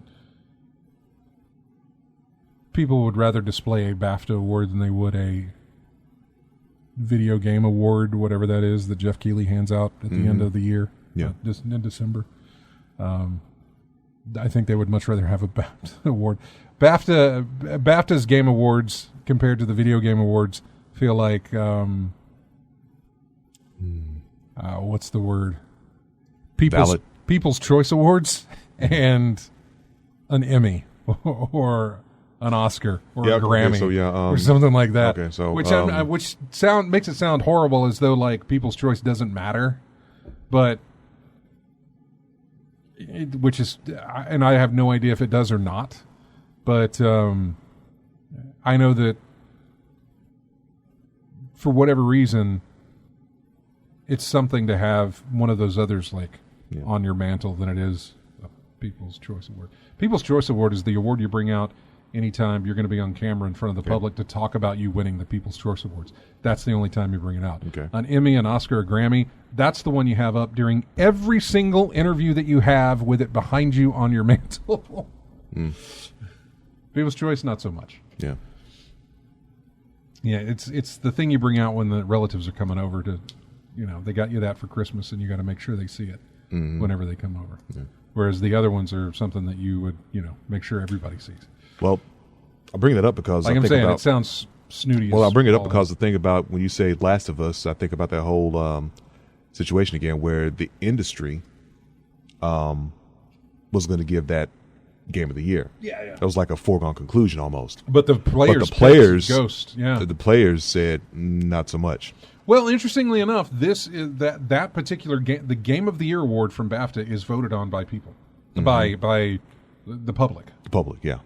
people would rather display a BAFTA award than they would a video game award, whatever that is that Jeff Keighley hands out at the end of the year, in December. I think they would much rather have a BAFTA award. BAFTA's game awards compared to the video game awards feel like what's the word? People's Choice Awards and an Emmy or an Oscar or a Grammy or something like that. Okay, so which makes it sound horrible, as though like People's Choice doesn't matter, but and I have no idea if it does or not, but I know that for whatever reason, it's something to have one of those others on your mantle than it is a People's Choice Award. People's Choice Award is the award you bring out anytime you're going to be on camera in front of the public to talk about you winning the People's Choice Awards. That's the only time you bring it out. Okay. An Emmy, an Oscar, a Grammy, that's the one you have up during every single interview that you have with it behind you on your mantle. People's Choice, not so much. Yeah. Yeah, it's the thing you bring out when the relatives are coming over to, they got you that for Christmas, and you got to make sure they see it whenever they come over. Yeah. Whereas the other ones are something that you would, make sure everybody sees. Well, I'll bring that up because it sounds snooty. Well, I'll bring it up because the thing about when you say Last of Us, I think about that whole situation again, where the industry was going to give that Game of the Year. Yeah. That was like a foregone conclusion almost. But the players Ghost. Yeah. The players said not so much. Well, interestingly enough, this is that particular game, the Game of the Year award from BAFTA, is voted on by people, by the public. The public, yeah.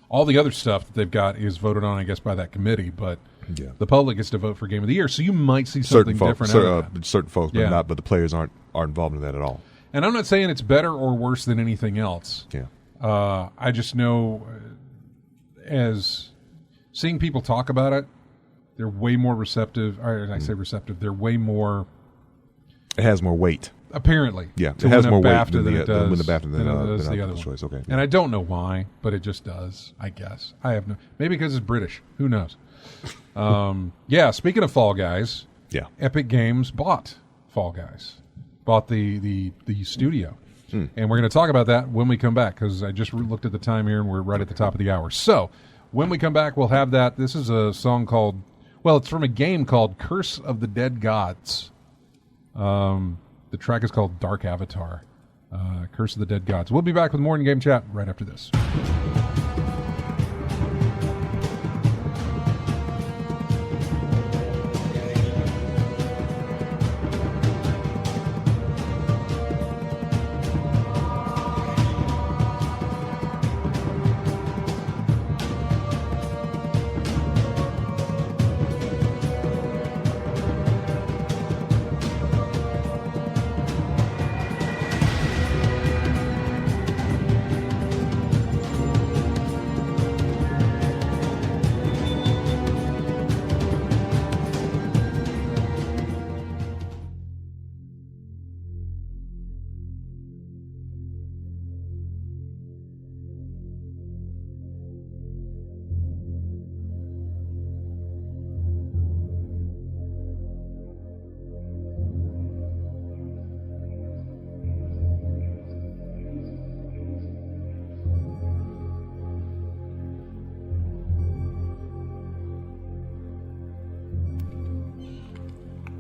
All the other stuff that they've got is voted on, I guess, by that committee, but the public gets to vote for Game of the Year. So you might see something different out of that. Certain folks, but the players aren't involved in that at all. And I'm not saying it's better or worse than anything else. Yeah. I just know, as seeing people talk about it, they're way more receptive. Or I say receptive. They're way more. It has more weight. Apparently, yeah, it has more weight than it does the BAFTA than the other choice. Okay, and I don't know why, but it just does. I guess I have no. Maybe because it's British. Who knows? Yeah. Speaking of Fall Guys, Epic Games bought Fall Guys, bought the studio. And we're going to talk about that when we come back, because I just looked at the time here and we're right at the top of the hour. So when we come back, we'll have that. This is a song called, it's from a game called Curse of the Dead Gods. The track is called Dark Avatar, Curse of the Dead Gods. We'll be back with more in Game Chat right after this.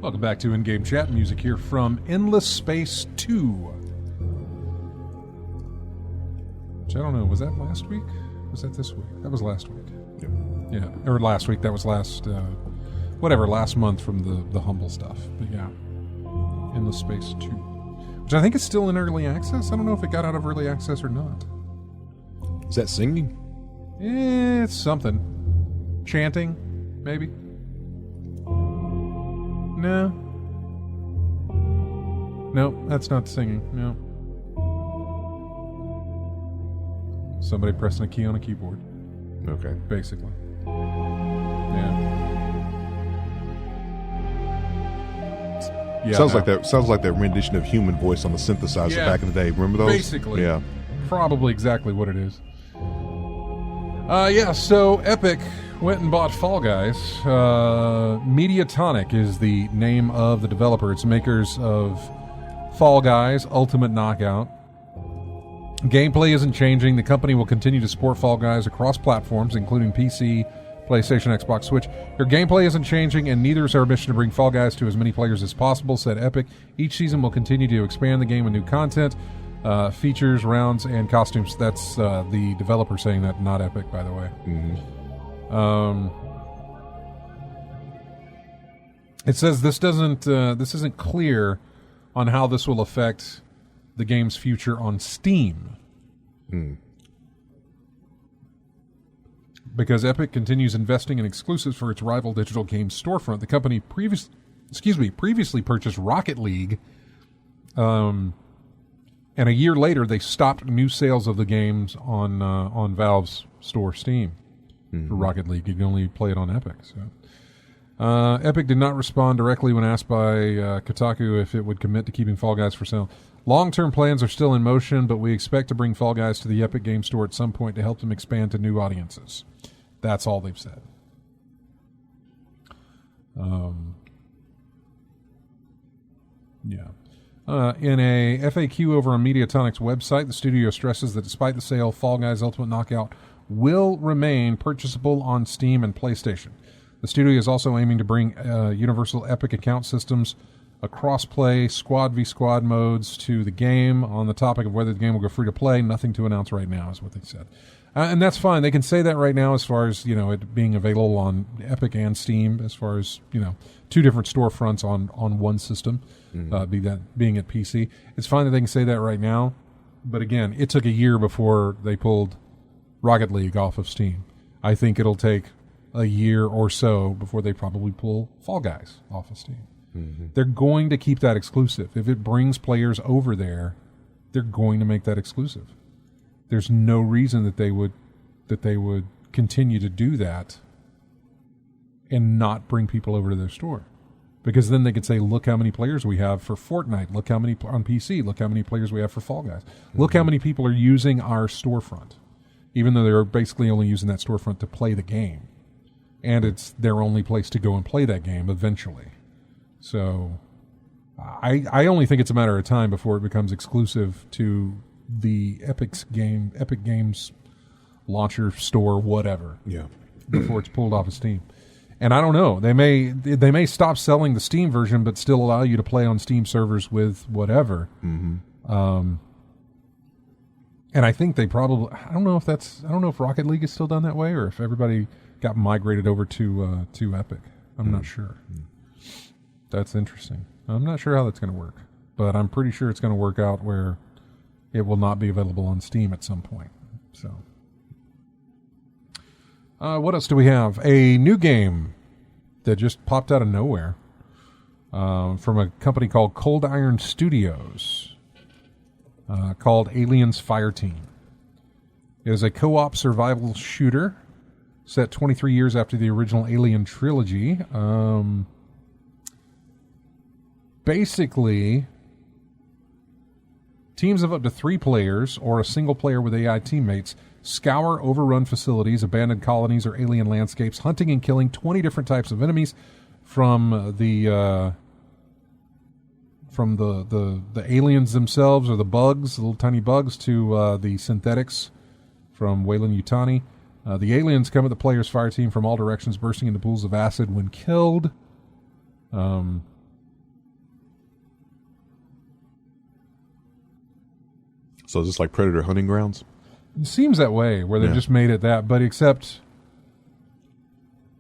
Welcome back to In-Game Chat. Music here from Endless Space 2. Which I don't know, was that last week? Was that this week? That was last week. Yep. Yeah, or last week. That was last month from the Humble stuff. But yeah, Endless Space 2. Which I think is still in early access. I don't know if it got out of early access or not. Is that singing? It's something. Chanting, maybe? No. No, that's not singing. No. Somebody pressing a key on a keyboard. Okay. Basically. Yeah. Sounds like that rendition of human voice on the synthesizer back in the day. Remember those? Basically. Yeah. Probably exactly what it is. So Epic went and bought Fall Guys. Mediatonic is the name of the developer. It's makers of Fall Guys, Ultimate Knockout. Gameplay isn't changing. The company will continue to support Fall Guys across platforms, including PC, PlayStation, Xbox, Switch. Your gameplay isn't changing, and neither is our mission to bring Fall Guys to as many players as possible, said Epic. Each season will continue to expand the game with new content, features, rounds, and costumes. That's the developer saying that, not Epic, by the way. Mm-hmm. It says this isn't clear on how this will affect the game's future on Steam. Because Epic continues investing in exclusives for its rival digital game storefront. The company previously purchased Rocket League, and a year later they stopped new sales of the games on Valve's store Steam. For Rocket League, you can only play it on Epic. So, Epic did not respond directly when asked by Kotaku if it would commit to keeping Fall Guys for sale. Long-term plans are still in motion, but we expect to bring Fall Guys to the Epic Game Store at some point to help them expand to new audiences. That's all they've said. In a FAQ over on Mediatonic's website, the studio stresses that despite the sale, Fall Guys Ultimate Knockout will remain purchasable on Steam and PlayStation. The studio is also aiming to bring universal Epic account systems, a cross-play squad v squad modes to the game. On the topic of whether the game will go free to play, nothing to announce right now is what they said. And that's fine. They can say that right now as far as, it being available on Epic and Steam, as far as, two different storefronts on one system, being at PC. It's fine that they can say that right now. But again, it took a year before they pulled Rocket League off of Steam. I think it'll take a year or so before they probably pull Fall Guys off of Steam. They're going to keep that exclusive. If it brings players over there, they're going to make that exclusive. There's no reason that they would continue to do that and not bring people over to their store. Because then they could say, look how many players we have for Fortnite. Look how many on PC. Look how many players we have for Fall Guys. Look how many people are using our storefront. Even though they're basically only using that storefront to play the game. And it's their only place to go and play that game eventually. So I only think it's a matter of time before it becomes exclusive to the Epic Games launcher store, whatever. Yeah. Before it's pulled off of Steam. And I don't know. They may stop selling the Steam version, but still allow you to play on Steam servers with whatever. And I think they probably. I don't know if Rocket League is still done that way, or if everybody got migrated over to Epic. I'm not sure. That's interesting. I'm not sure how that's going to work, but I'm pretty sure it's going to work out where it will not be available on Steam at some point. So, what else do we have? A new game that just popped out of nowhere from a company called Cold Iron Studios called Aliens Fireteam. It is a co-op survival shooter set 23 years after the original Alien trilogy. Basically, teams of up to 3 players or a single player with AI teammates scour overrun facilities, abandoned colonies, or alien landscapes, hunting and killing 20 different types of enemies, from the aliens themselves, or the bugs, the little tiny bugs, to the synthetics from Weyland-Yutani. The aliens come at the player's fire team from all directions, bursting into pools of acid when killed. So is this like Predator hunting grounds? It seems that way, where they've Yeah. just made it that, but except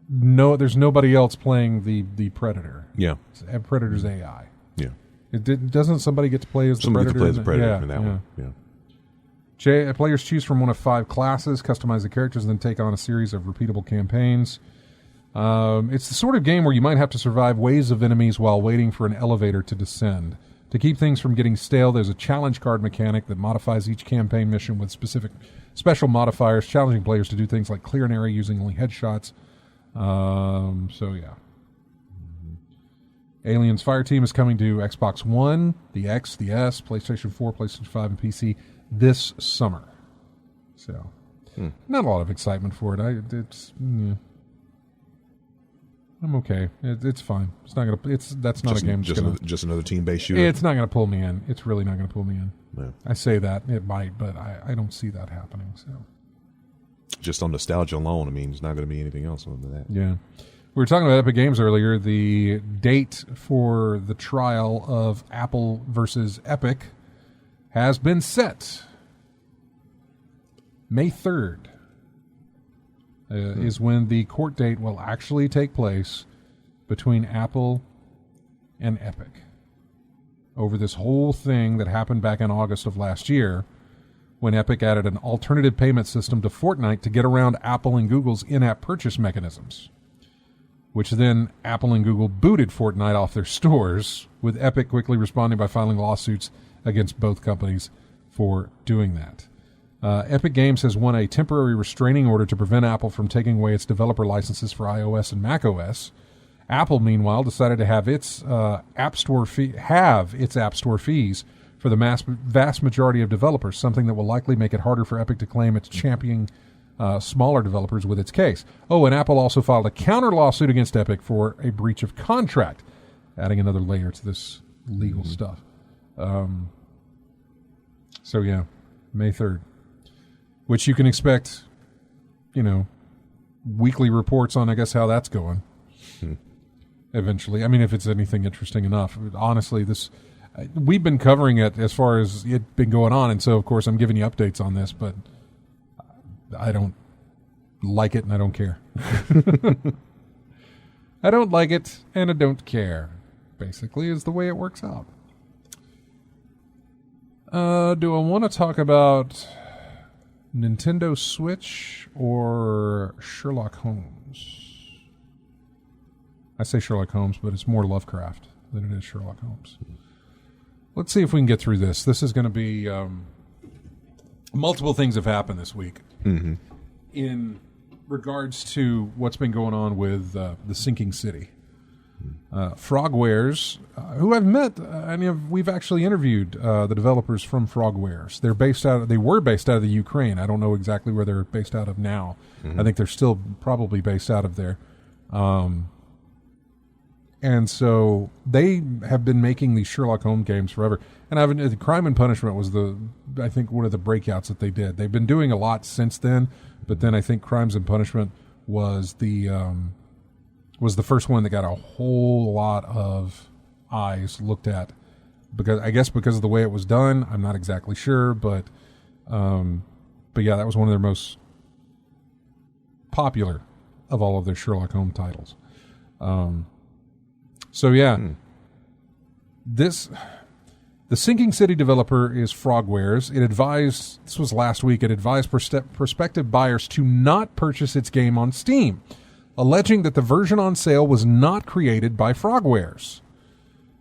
there's nobody else playing the Predator. Yeah. Predator's AI. Yeah. Doesn't somebody get to play as the Somebody Predator? could play as the Predator Yeah, in that yeah. one. Yeah. Players choose from one of 5 classes, customize the characters, and then take on a series of repeatable campaigns. It's the sort of game where you might have to survive waves of enemies while waiting for an elevator to descend. To keep things from getting stale, there's a challenge card mechanic that modifies each campaign mission with special modifiers, challenging players to do things like clear an area using only headshots. So, yeah. Aliens Fireteam is coming to Xbox One, the X, the S, PlayStation 4, PlayStation 5, and PC this summer. So, not a lot of excitement for it. I'm okay. It's fine. It's not gonna. That's not a game. Just another team-based shooter. It's not gonna pull me in. It's really not gonna pull me in. Yeah. I say that it might, but I don't see that happening. So, Just on nostalgia alone, I mean, it's not going to be anything else other than that. yeah. We were talking about Epic Games earlier. The date for the trial of Apple versus Epic has been set. May 3rd is when the court date will actually take place between Apple and Epic over this whole thing that happened back in August of last year when Epic added an alternative payment system to Fortnite to get around Apple and Google's in-app purchase mechanisms, which then Apple and Google booted Fortnite off their stores, with Epic quickly responding by filing lawsuits against both companies for doing that. Epic Games has won a temporary restraining order to prevent Apple from taking away its developer licenses for iOS and macOS. Apple, meanwhile, decided to have its App Store fees for the vast majority of developers, something that will likely make it harder for Epic to claim it's championing smaller developers with its case. Oh, and Apple also filed a counter lawsuit against Epic for a breach of contract, adding another layer to this legal stuff. So yeah, May 3rd, which you can expect, weekly reports on, I guess, how that's going. Eventually. I mean, if it's anything interesting enough. Honestly, we've been covering it as far as it been going on, and so, of course, I'm giving you updates on this, but I don't like it and I don't care. I don't like it and I don't care, basically, is the way it works out. Do I want to talk about Nintendo Switch or Sherlock Holmes? I say Sherlock Holmes, but it's more Lovecraft than it is Sherlock Holmes. Let's see if we can get through this. This is going to be... multiple things have happened this week in regards to what's been going on with the Sinking City. Frogwares, who I've met, we've actually interviewed the developers from Frogwares. They were based out of the Ukraine. I don't know exactly where they're based out of now. I think they're still probably based out of there. And so they have been making these Sherlock Holmes games forever. And Crime and Punishment was I think one of the breakouts that they did. They've been doing a lot since then, but then I think Crimes and Punishment was the first one that got a whole lot of eyes looked at, because of the way it was done. I'm not exactly sure, but yeah, that was one of their most popular of all of their Sherlock Holmes titles. So yeah, the Sinking City developer is Frogwares. This was last week, it advised prospective buyers to not purchase its game on Steam, alleging that the version on sale was not created by Frogwares.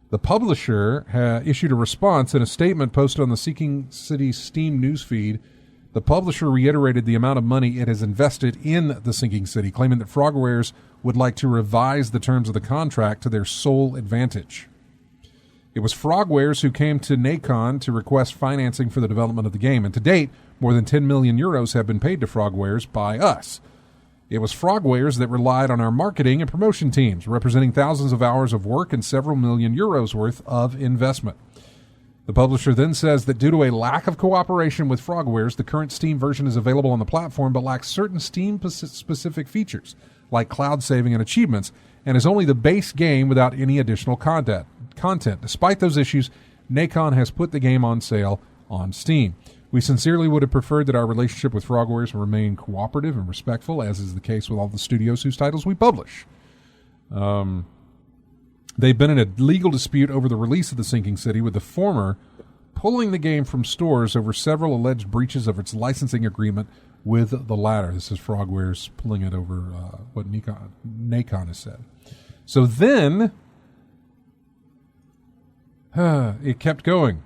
The publisher issued a response in a statement posted on the Sinking City Steam newsfeed. The publisher reiterated the amount of money it has invested in the Sinking City, claiming that Frogwares would like to revise the terms of the contract to their sole advantage. It was Frogwares who came to Nacon to request financing for the development of the game, and to date, more than 10 million euros have been paid to Frogwares by us. It was Frogwares that relied on our marketing and promotion teams, representing thousands of hours of work and several million euros worth of investment. The publisher then says that due to a lack of cooperation with Frogwares, the current Steam version is available on the platform but lacks certain Steam-specific features, like cloud saving and achievements, and is only the base game without any additional content. Despite those issues, Nacon has put the game on sale on Steam. We sincerely would have preferred that our relationship with Frogwares remain cooperative and respectful, as is the case with all the studios whose titles we publish. They've been in a legal dispute over the release of The Sinking City, with the former pulling the game from stores over several alleged breaches of its licensing agreement with the latter. This is Frogwares pulling it over what Nacon has said. So then, it kept going.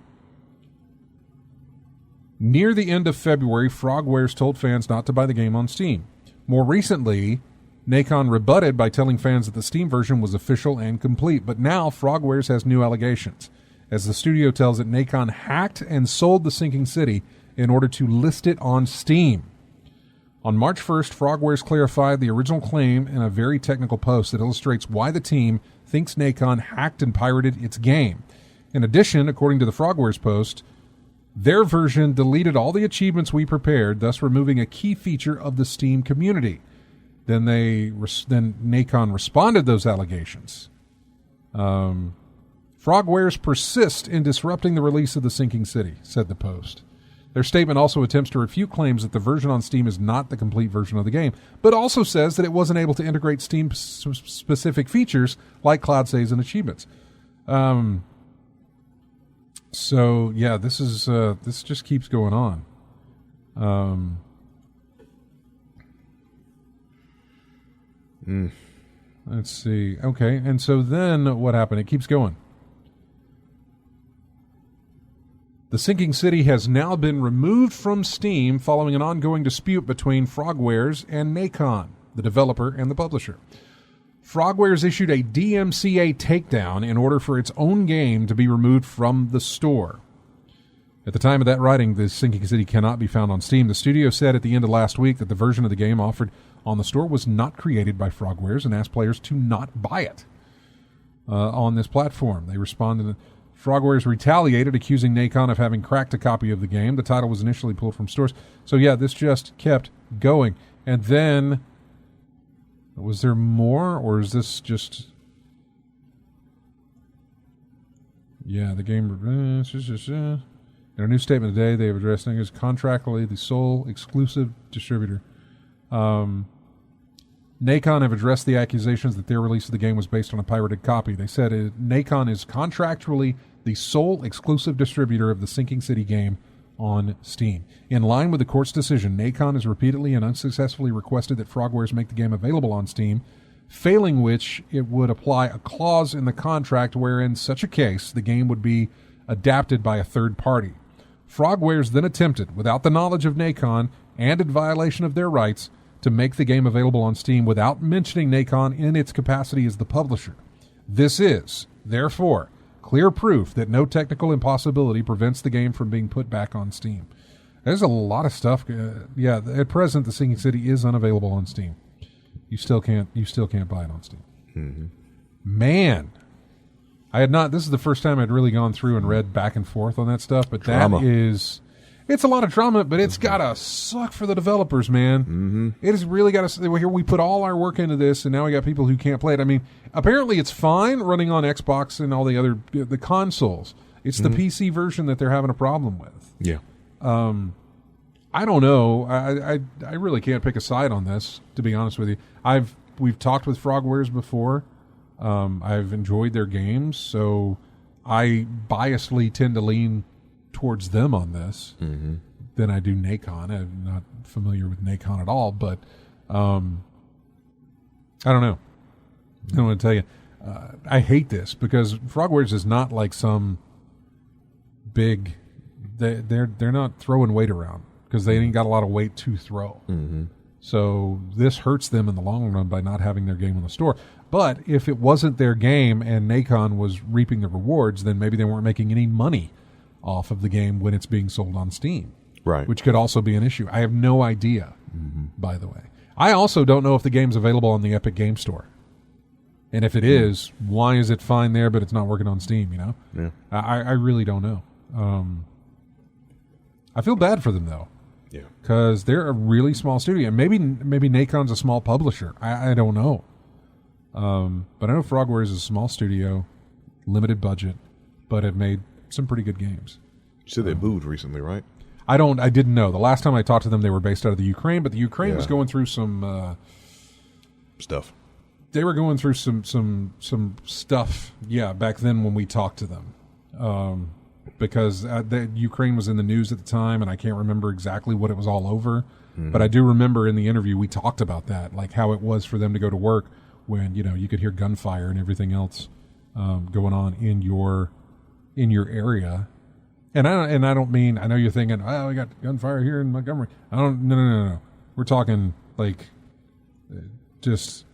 Near the end of February, Frogwares told fans not to buy the game on Steam. More recently, Nacon rebutted by telling fans that the Steam version was official and complete, but now Frogwares has new allegations. As the studio tells it, Nacon hacked and sold The Sinking City in order to list it on Steam. On March 1st, Frogwares clarified the original claim in a very technical post that illustrates why the team thinks Nacon hacked and pirated its game. In addition, according to the Frogwares post, their version deleted all the achievements we prepared, thus removing a key feature of the Steam community. Then Nacon responded to those allegations. Frogwares persist in disrupting the release of The Sinking City, said the post. Their statement also attempts to refute claims that the version on Steam is not the complete version of the game, but also says that it wasn't able to integrate Steam-specific features like cloud saves and achievements. So yeah, this just keeps going on. Let's see. Okay, and so then what happened? It keeps going. The Sinking City has now been removed from Steam following an ongoing dispute between Frogwares and Nacon, the developer and the publisher. Frogwares issued a DMCA takedown in order for its own game to be removed from the store. At the time of that writing, The Sinking City cannot be found on Steam. The studio said at the end of last week that the version of the game offered on the store was not created by Frogwares and asked players to not buy it on this platform. They responded. Frogwares retaliated, accusing Nacon of having cracked a copy of the game. The title was initially pulled from stores. So yeah, this just kept going. And then, was there more, or is this just... Yeah, the game... In a new statement today, they have addressed things as contractually the sole exclusive distributor. Nacon have addressed the accusations that their release of the game was based on a pirated copy. They said Nacon is contractually the sole exclusive distributor of the Sinking City game on Steam. In line with the court's decision, Nacon has repeatedly and unsuccessfully requested that Frogwares make the game available on Steam, failing which it would apply a clause in the contract wherein such a case the game would be adapted by a third party. Frogwares then attempted, without the knowledge of Nacon and in violation of their rights, to make the game available on Steam without mentioning Nacon in its capacity as the publisher. This is, therefore, clear proof that no technical impossibility prevents the game from being put back on Steam. There's a lot of stuff. At present, The Sinking City is unavailable on Steam. You still can't buy it on Steam. Mm-hmm. Man, I had not. This is the first time I'd really gone through and read back and forth on that stuff. But Drama. It's a lot of drama, but it's gotta suck for the developers, man. Mm-hmm. It has really got to. Here we put all our work into this, and now we got people who can't play it. I mean, apparently it's fine running on Xbox and all the consoles. It's the PC version that they're having a problem with. Yeah. I don't know. I really can't pick a side on this, to be honest with you. We've talked with Frogwares before. I've enjoyed their games, so I biasly tend to lean towards them on this than I do Nacon. I'm not familiar with Nacon at all, but I don't know. I don't want to tell you. I hate this because Frogwares is not like some big. They're not throwing weight around because they ain't got a lot of weight to throw. Mm-hmm. So this hurts them in the long run by not having their game in the store. But if it wasn't their game and Nacon was reaping the rewards, then maybe they weren't making any money off of the game when it's being sold on Steam. Right. Which could also be an issue. I have no idea, by the way. I also don't know if the game's available on the Epic Game Store. And if it is, why is it fine there but it's not working on Steam, you know? Yeah. I really don't know. I feel bad for them, though. Yeah. Because they're a really small studio. And maybe Nacon's a small publisher. I don't know. But I know Frogwares is a small studio, limited budget, but have made some pretty good games. You said they moved recently, right? I didn't know. The last time I talked to them, they were based out of the Ukraine, but the Ukraine was going through some stuff. They were going through some stuff, back then when we talked to them, because the Ukraine was in the news at the time, and I can't remember exactly what it was all over, but I do remember in the interview we talked about that, like how it was for them to go to work when you could hear gunfire and everything else going on in your area. And I don't mean, I know you're thinking, oh, we got gunfire here in Montgomery. No. We're talking like, just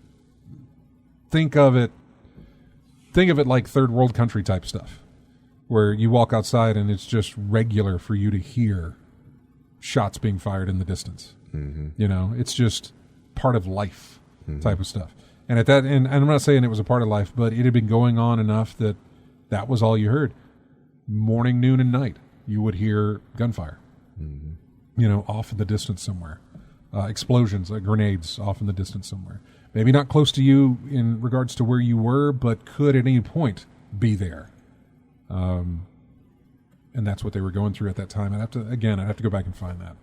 think of it like third world country type stuff, where you walk outside and it's just regular for you to hear shots being fired in the distance. Mm-hmm. It's just part of life type of stuff. And and I'm not saying it was a part of life, but it had been going on enough that was all you heard. Morning, noon, and night, you would hear gunfire, off in the distance somewhere. Explosions, grenades off in the distance somewhere. Maybe not close to you in regards to where you were, but could at any point be there. And that's what they were going through at that time. I'd have to go back and find that.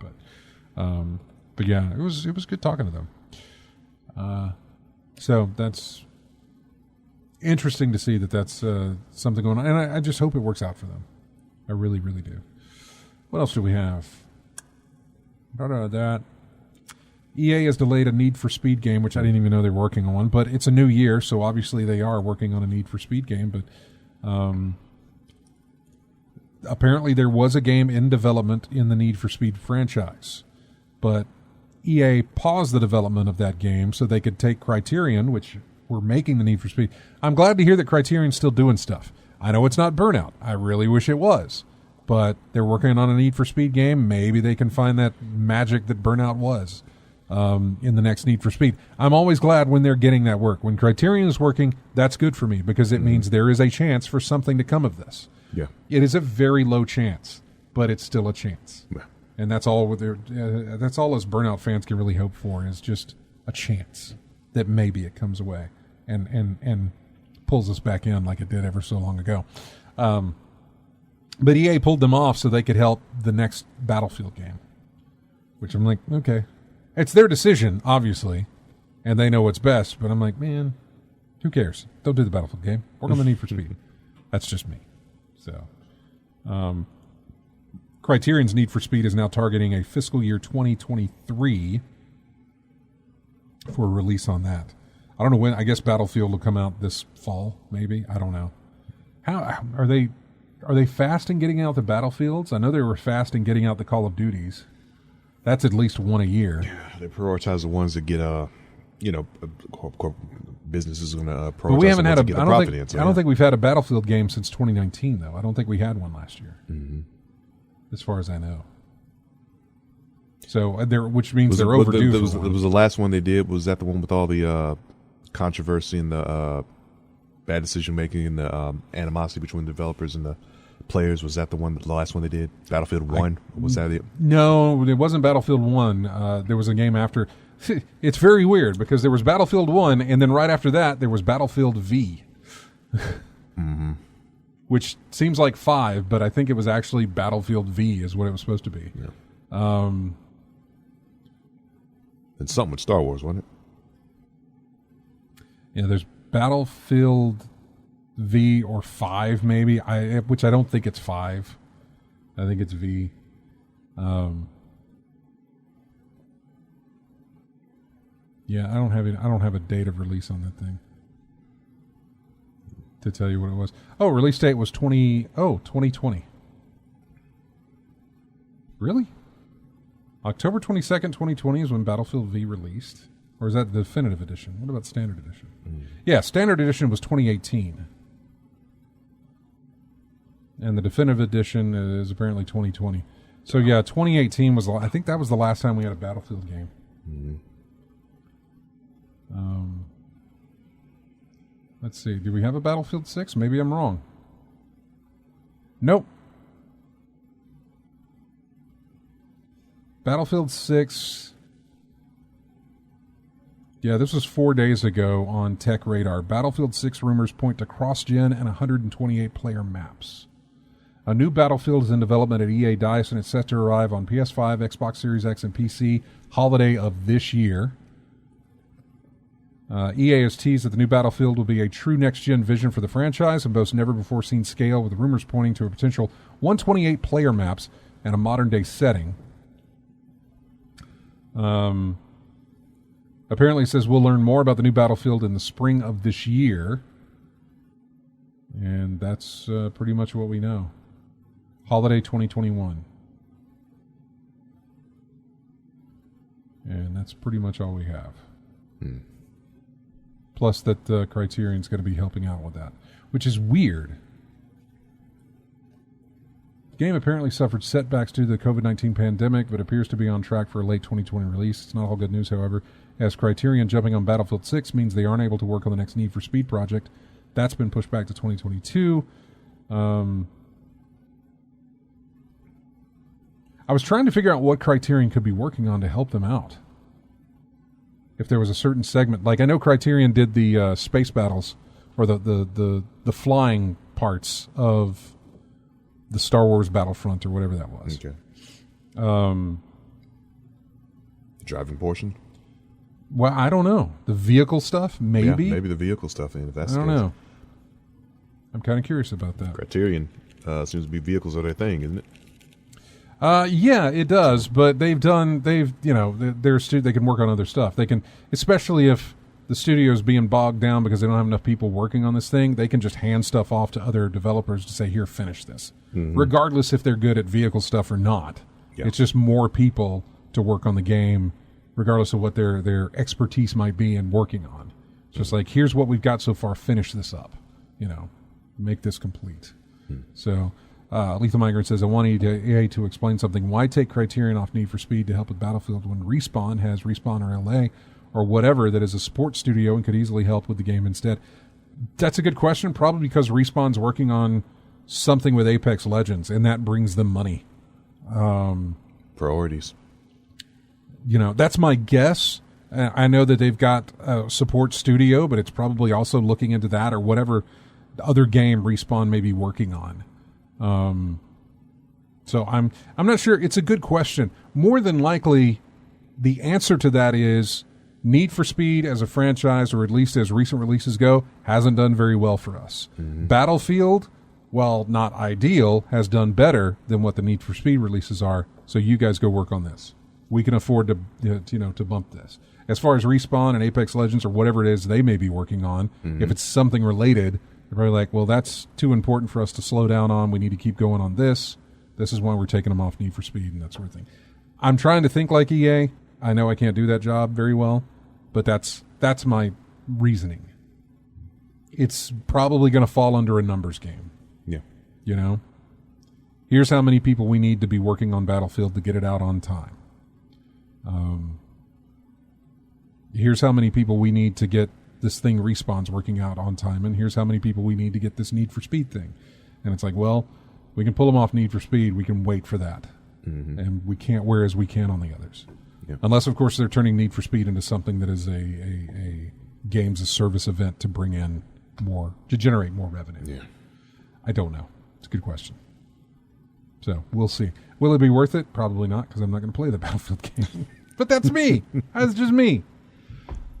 But yeah, it was good talking to them. So that's interesting to see that's something going on, and I just hope it works out for them. I really, really do. What else do we have? That EA has delayed a Need for Speed game, which I didn't even know they were working on, but it's a new year, so obviously they are working on a Need for Speed game. But apparently there was a game in development in the Need for Speed franchise, but EA paused the development of that game so they could take Criterion, which were making the Need for Speed. I'm glad to hear that Criterion's still doing stuff. I know it's not Burnout. I really wish it was. But they're working on a Need for Speed game. Maybe they can find that magic that Burnout was in the next Need for Speed. I'm always glad when they're getting that work. When Criterion is working, that's good for me because it means there is a chance for something to come of this. Yeah. It is a very low chance, but it's still a chance. Yeah. And that's all that's all us Burnout fans can really hope for is just a chance that maybe it comes away and pulls us back in like it did ever so long ago. But EA pulled them off so they could help the next Battlefield game, which I'm like, okay. It's their decision, obviously, and they know what's best, but I'm like, man, who cares? Don't do the Battlefield game. Work on the Need for Speed. That's just me. So, Criterion's Need for Speed is now targeting a fiscal year 2023 for a release on that. I don't know when. I guess Battlefield will come out this fall, maybe. I don't know. How are they? Are they fast in getting out the Battlefields? I know they were fast in getting out the Call of Duties. That's at least one a year. Yeah, they prioritize the ones that get businesses are going to prioritize. But we haven't had a. I don't think we've had a Battlefield game since 2019, though. I don't think we had one last year, as far as I know. So which means they're overdue. It was the last one they did. Was that the one with all the controversy and the bad decision making and the animosity between the developers and the players? Was that the last one they did? Battlefield 1? Was that it? No, it wasn't Battlefield 1. There was a game after. It's very weird because there was Battlefield 1, and then right after that there was Battlefield V. Which seems like 5, but I think it was actually Battlefield V is what it was supposed to be. Yeah. And something with Star Wars, wasn't it? Yeah, there's Battlefield V or 5 maybe, which I don't think it's 5. I think it's V. Yeah, I don't have a date of release on that thing to tell you what it was. Oh, release date was 2020. Really? October 22nd, 2020 is when Battlefield V released. Or is that the definitive edition? What about standard edition? Yeah, standard edition was 2018. And the definitive edition is apparently 2020. So yeah, 2018 was, I think that was the last time we had a Battlefield game. Let's see. Do we have a Battlefield 6? Maybe I'm wrong. Nope. Battlefield 6. Yeah, this was 4 days ago on Tech Radar. Battlefield 6 rumors point to cross-gen and 128-player maps. A new Battlefield is in development at EA DICE, and it's set to arrive on PS5, Xbox Series X, and PC holiday of this year. EA has teased that the new Battlefield will be a true next-gen vision for the franchise and boasts never-before-seen scale, with rumors pointing to a potential 128 player maps and a modern-day setting. Apparently it says we'll learn more about the new Battlefield in the spring of this year. And that's pretty much what we know. Holiday 2021. And that's pretty much all we have. Plus that Criterion's going to be helping out with that, which is weird. The game apparently suffered setbacks due to the COVID-19 pandemic, but appears to be on track for a late 2020 release. It's not all good news, however, as Criterion jumping on Battlefield 6 means they aren't able to work on the next Need for Speed project. That's been pushed back to 2022. I was trying to figure out what Criterion could be working on to help them out. If there was a certain segment, like I know Criterion did the space battles or the flying parts of the Star Wars Battlefront or whatever that was. Okay. The driving portion. Well, I don't know. The vehicle stuff, maybe. Yeah, maybe the vehicle stuff. If that's I don't know. I'm kind of curious about that. Criterion seems to be vehicles are their thing, isn't it? Yeah, it does. But they can work on other stuff. They can, especially if the studio's being bogged down because they don't have enough people working on this thing. They can just hand stuff off to other developers to say, "Here, finish this," regardless if they're good at vehicle stuff or not. Yeah. It's just more people to work on the game, regardless of what their expertise might be in working on. It's just like, here's what we've got so far. Finish this up. Make this complete. So. Lethal Migrant says, I want EA to explain something. Why take Criterion off Need for Speed to help with Battlefield when Respawn has Respawn or LA or whatever that is a sports studio and could easily help with the game instead? That's a good question, probably because Respawn's working on something with Apex Legends, and that brings them money. Priorities. That's my guess. I know that they've got a support studio, but it's probably also looking into that or whatever other game Respawn may be working on. So I'm not sure. It's a good question. More than likely, the answer to that is Need for Speed as a franchise, or at least as recent releases go, hasn't done very well for us. Battlefield, while not ideal, has done better than what the Need for Speed releases are. So you guys go work on this. We can afford to bump this. As far as Respawn and Apex Legends or whatever it is they may be working on, if it's something related, they're probably like, well, that's too important for us to slow down on. We need to keep going on this. This is why we're taking them off Need for Speed and that sort of thing. I'm trying to think like EA. I know I can't do that job very well, but that's my reasoning. It's probably going to fall under a numbers game. Yeah. Here's how many people we need to be working on Battlefield to get it out on time. Here's how many people we need to get this thing Respawn's working out on time, and here's how many people we need to get this Need for Speed thing. And it's like, well, we can pull them off Need for Speed. We can wait for that. And we can't, whereas we can on the others. Yeah. Unless, of course, they're turning Need for Speed into something that is a games as service event to bring in more, to generate more revenue. Yeah. I don't know. It's a good question. So we'll see. Will it be worth it? Probably not, because I'm not going to play the Battlefield game. But that's me. That's just me.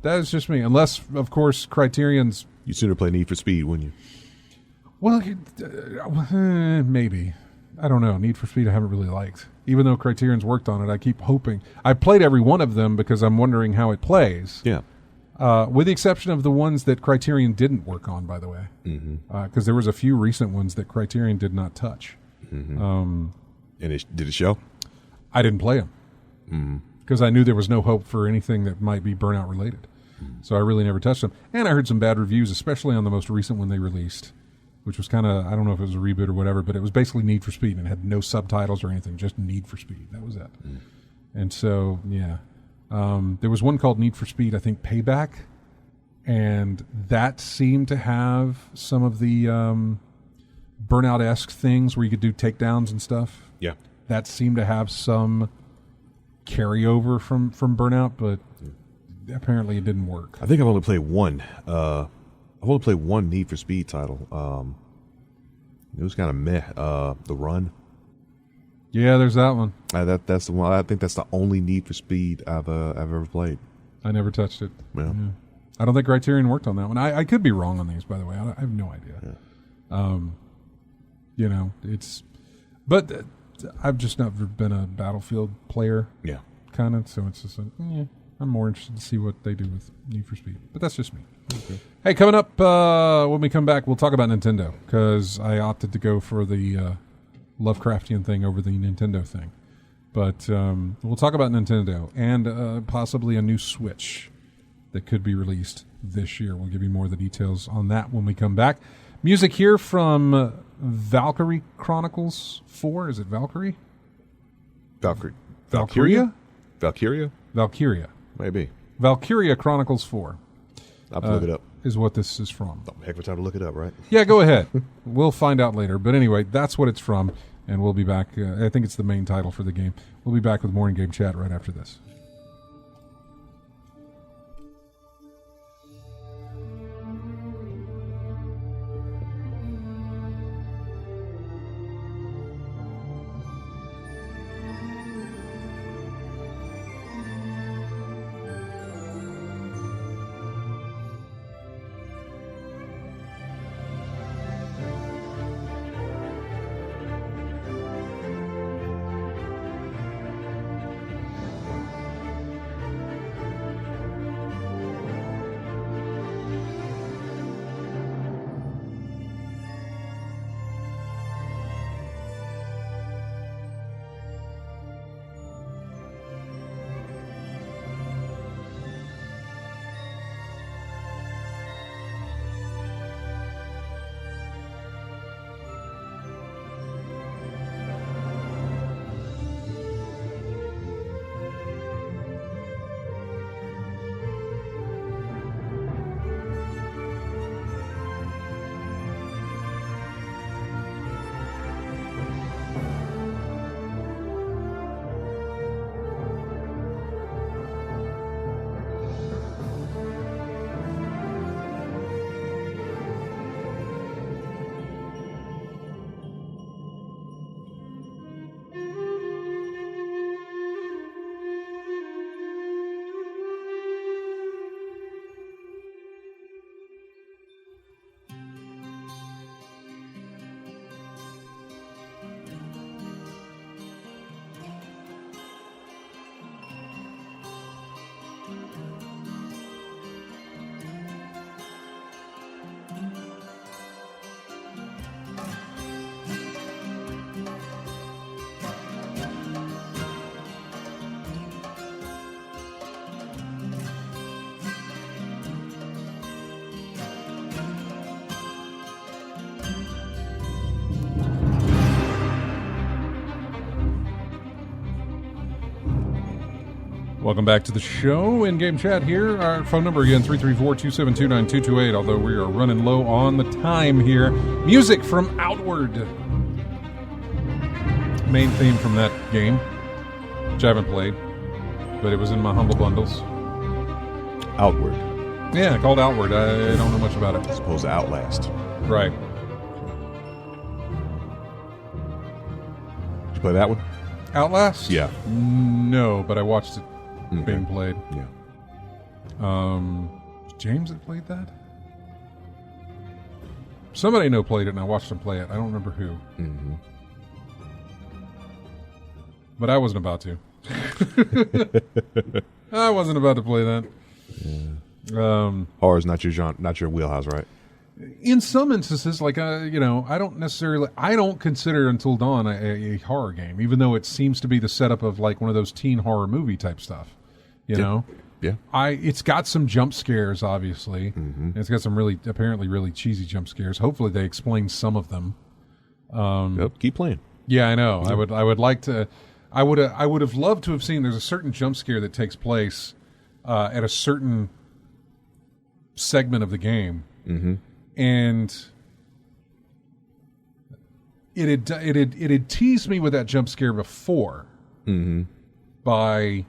That is just me. Unless, of course, Criterion's... You'd sooner play Need for Speed, wouldn't you? Well, maybe. I don't know. Need for Speed I haven't really liked. Even though Criterion's worked on it, I keep hoping. I played every one of them because I'm wondering how it plays. Yeah. With the exception of the ones that Criterion didn't work on, by the way. Because there was a few recent ones that Criterion did not touch. And did it show? I didn't play them. Because I knew there was no hope for anything that might be Burnout related. So I really never touched them. And I heard some bad reviews, especially on the most recent one they released, which was kind of, I don't know if it was a reboot or whatever, but it was basically Need for Speed and had no subtitles or anything, just Need for Speed. That was it. And so, yeah. There was one called Need for Speed, I think, Payback, and that seemed to have some of the Burnout-esque things where you could do takedowns and stuff. Yeah. That seemed to have some carryover from Burnout, but apparently it didn't work. I think I've only played one. I've only played one Need for Speed title. It was kind of meh. The Run. Yeah, there's that one. That's the one. I think that's the only Need for Speed I've ever played. I never touched it. Yeah. I don't think Criterion worked on that one. I could be wrong on these, by the way. I have no idea. Yeah. But I've just never been a Battlefield player. Yeah. Kind of. So it's just like, I'm more interested to see what they do with Need for Speed. But that's just me. Okay. Hey, coming up when we come back, we'll talk about Nintendo because I opted to go for the Lovecraftian thing over the Nintendo thing. But we'll talk about Nintendo and possibly a new Switch that could be released this year. We'll give you more of the details on that when we come back. Music here from Valkyrie Chronicles 4. Is it Valkyrie? Valkyria? Valkyria. Maybe. Valkyria Chronicles 4. I'll look it up. Is what this is from. Heck of a time to look it up, right? Yeah, go ahead. We'll find out later. But anyway, that's what it's from, and we'll be back. I think it's the main title for the game. We'll be back with more in-game chat right after this. Welcome back to the show. In-game chat here. Our phone number again, 334-272-9228, although we are running low on the time here. Music from Outward. Main theme from that game, which I haven't played, but it was in my humble bundles. Outward. Yeah, called Outward. I don't know much about it. As opposed to Outlast. Right. Did you play that one? Outlast? Yeah. No, but I watched it being played. Yeah. James that played that? Somebody I know played it, and I watched him play it. I don't remember who. Mm-hmm. But I wasn't about to. I wasn't about to play that. Yeah. Horror's not your genre, not your wheelhouse, right? In some instances, like I don't consider Until Dawn a horror game, even though it seems to be the setup of like one of those teen horror movie type stuff. You know, yeah. It's got some jump scares, obviously. Mm-hmm. And it's got some apparently really cheesy jump scares. Hopefully, they explain some of them. Yep. Keep playing. Yeah, I know. Yeah. I would like to. I would have loved to have seen. There's a certain jump scare that takes place at a certain segment of the game. Mm-hmm. And it had teased me with that jump scare before by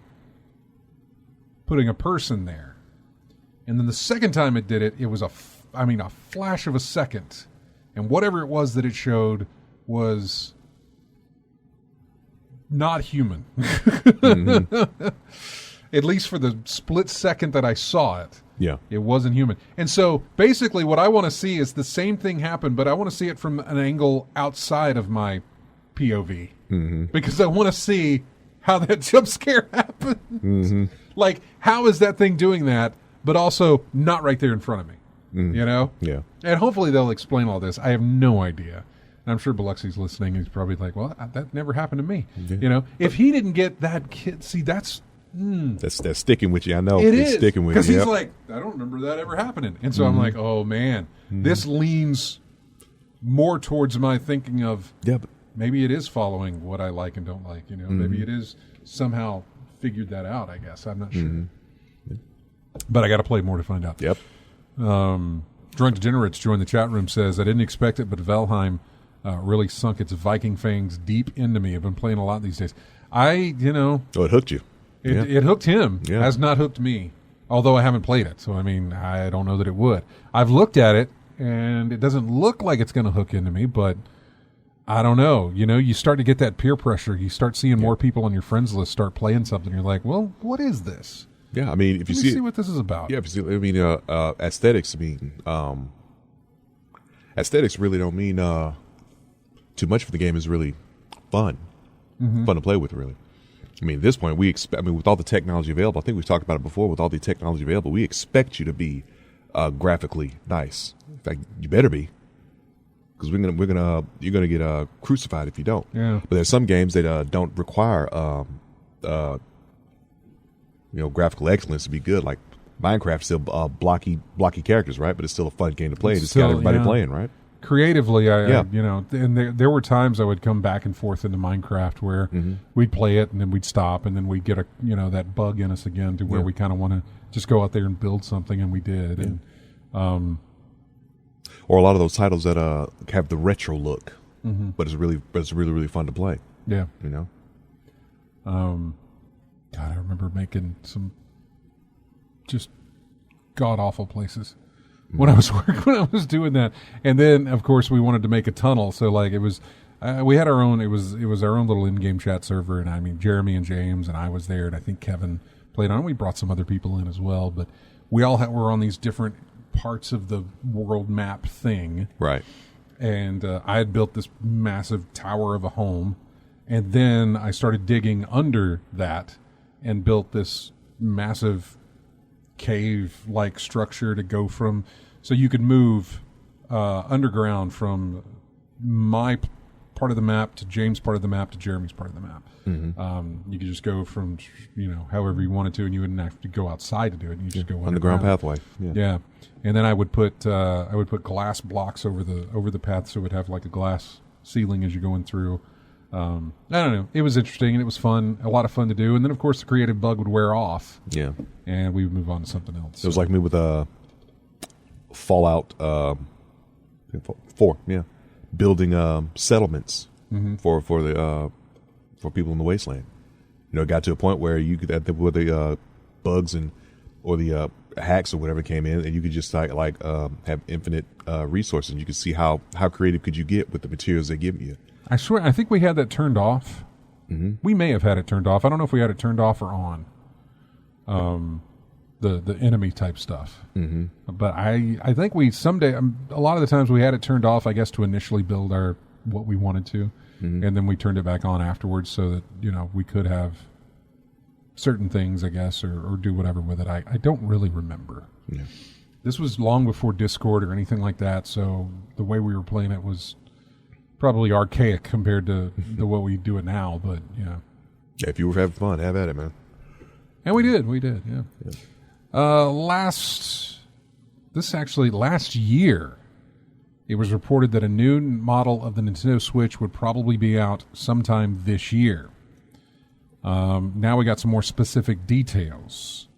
putting a person there, and then the second time it did it, it was a flash of a second, and whatever it was that it showed was not human. At least for the split second that I saw it. Yeah. It wasn't human. And so basically what I want to see is the same thing happen, but I want to see it from an angle outside of my POV. Because I want to see how that jump scare happens. Like, how is that thing doing that, but also not right there in front of me? You know? Yeah. And hopefully they'll explain all this. I have no idea. And I'm sure Biloxi's listening. He's probably like, well, that never happened to me. You know? If he didn't get that kid, see, that's sticking with you. I know. It it's is. sticking with you. Because he's like, I don't remember that ever happening. And so I'm like, oh, man. This leans more towards my thinking of maybe it is following what I like and don't like. You know, maybe it is somehow figured that out, I guess. I'm not sure. But I got to play more to find out. Yep. Drunk Degenerates joined the chat room, says, I didn't expect it, but Valheim really sunk its Viking fangs deep into me. I've been playing a lot these days. Oh, it hooked you. It hooked him, Yeah. has not hooked me, although I haven't played it. So, I mean, I don't know that it would. I've looked at it, and it doesn't look like it's going to hook into me, but I don't know. You know, you start to get that peer pressure. You start seeing more people on your friends list start playing something. You're like, well, what is this? Yeah, I mean, if you Let me see see what this is about. Yeah, if you see, I mean, aesthetics. I mean, aesthetics really don't mean too much for the game. Is really fun to play with. Really, I mean, at this point, we expect. I mean, with all the technology available, I think we've talked about it before. With all the technology available, we expect you to be graphically nice. In fact, you better be, because you're gonna get crucified if you don't. Yeah. But there's some games that don't require graphical excellence to be good. Like Minecraft, still blocky characters, right? But it's still a fun game to play. It's got everybody playing, right? Creatively, and there were times I would come back and forth into Minecraft where we'd play it and then we'd stop and then we'd get that bug in us again to where we kind of want to just go out there and build something, and we did. And or a lot of those titles that have the retro look, but it's really fun to play. Yeah, you know. God, I remember making some just god awful places when I was doing that, and then of course we wanted to make a tunnel. So like it was, we had our own. It was our own little in-game chat server, and I mean Jeremy and James and I was there, and I think Kevin played on. We brought some other people in as well, but we all were on these different parts of the world map thing, right? And I had built this massive tower of a home, and then I started digging under that and built this massive cave-like structure to go from, so you could move underground from my part of the map to James' part of the map to Jeremy's part of the map. You could just go from, however you wanted to, and you wouldn't have to go outside to do it. You just go underground pathway. Yeah, and then I would put glass blocks over the path, so it would have like a glass ceiling as you're going through. I don't know. It was interesting and it was fun. A lot of fun to do. And then, of course, the creative bug would wear off. Yeah. And we would move on to something else. It was like me with Fallout 4. Yeah, building settlements for people in the wasteland. It got to a point where you could, where the bugs or the hacks or whatever came in, and you could just have infinite resources. And you could see how creative could you get with the materials they give you. I swear, I think we had that turned off. We may have had it turned off. I don't know if we had it turned off or on. The enemy type stuff. But I think we someday, a lot of the times we had it turned off, I guess, to initially build what we wanted to. And then we turned it back on afterwards so that, we could have certain things, I guess, or do whatever with it. I don't really remember. Yeah. This was long before Discord or anything like that, so the way we were playing it was probably archaic compared to the way we do it now, but yeah, if you were having fun, have at it, man. And we did, yeah. Last year, it was reported that a new model of the Nintendo Switch would probably be out sometime this year. Now we got some more specific details.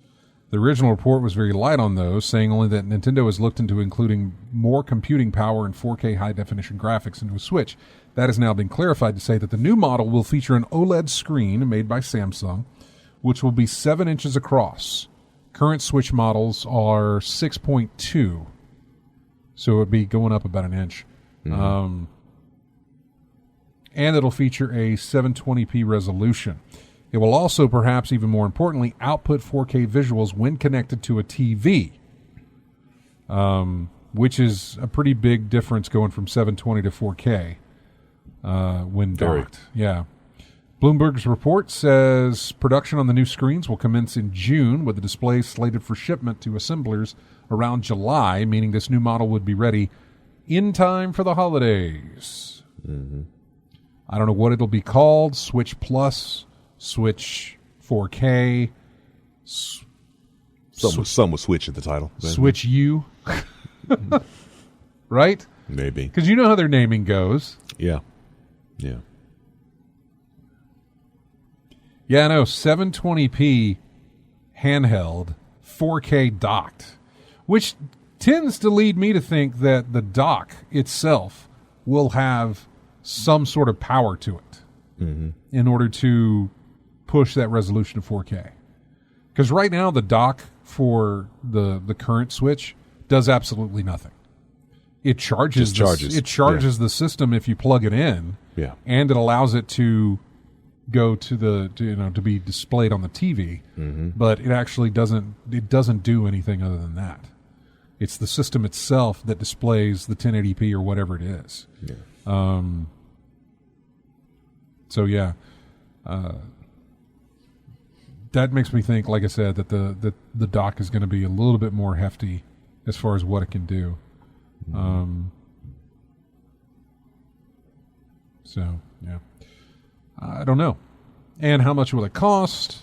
The original report was very light on those, saying only that Nintendo has looked into including more computing power and 4K high-definition graphics into a Switch. That has now been clarified to say that the new model will feature an OLED screen made by Samsung, which will be 7 inches across. Current Switch models are 6.2, so it would be going up about an inch. And it'll feature a 720p resolution. It will also, perhaps even more importantly, output 4K visuals when connected to a TV, which is a pretty big difference going from 720 to 4K when docked. Yeah. Bloomberg's report says production on the new screens will commence in June, with the display slated for shipment to assemblers around July, meaning this new model would be ready in time for the holidays. I don't know what it'll be called. Switch Plus, Switch 4K, some will switch at the title. Switch U. Right? Maybe. Because you know how their naming goes. Yeah. Yeah, I know. 720p handheld, 4K docked, which tends to lead me to think that the dock itself will have some sort of power to it in order to push that resolution to 4K. Because right now the dock for the current Switch does absolutely nothing. It charges the system if you plug it in, and it allows it to go to to be displayed on the TV, but it actually doesn't do anything other than that. It's the system itself that displays the 1080p or whatever it is. That makes me think, like I said, that the dock is going to be a little bit more hefty as far as what it can do. I don't know. And how much will it cost?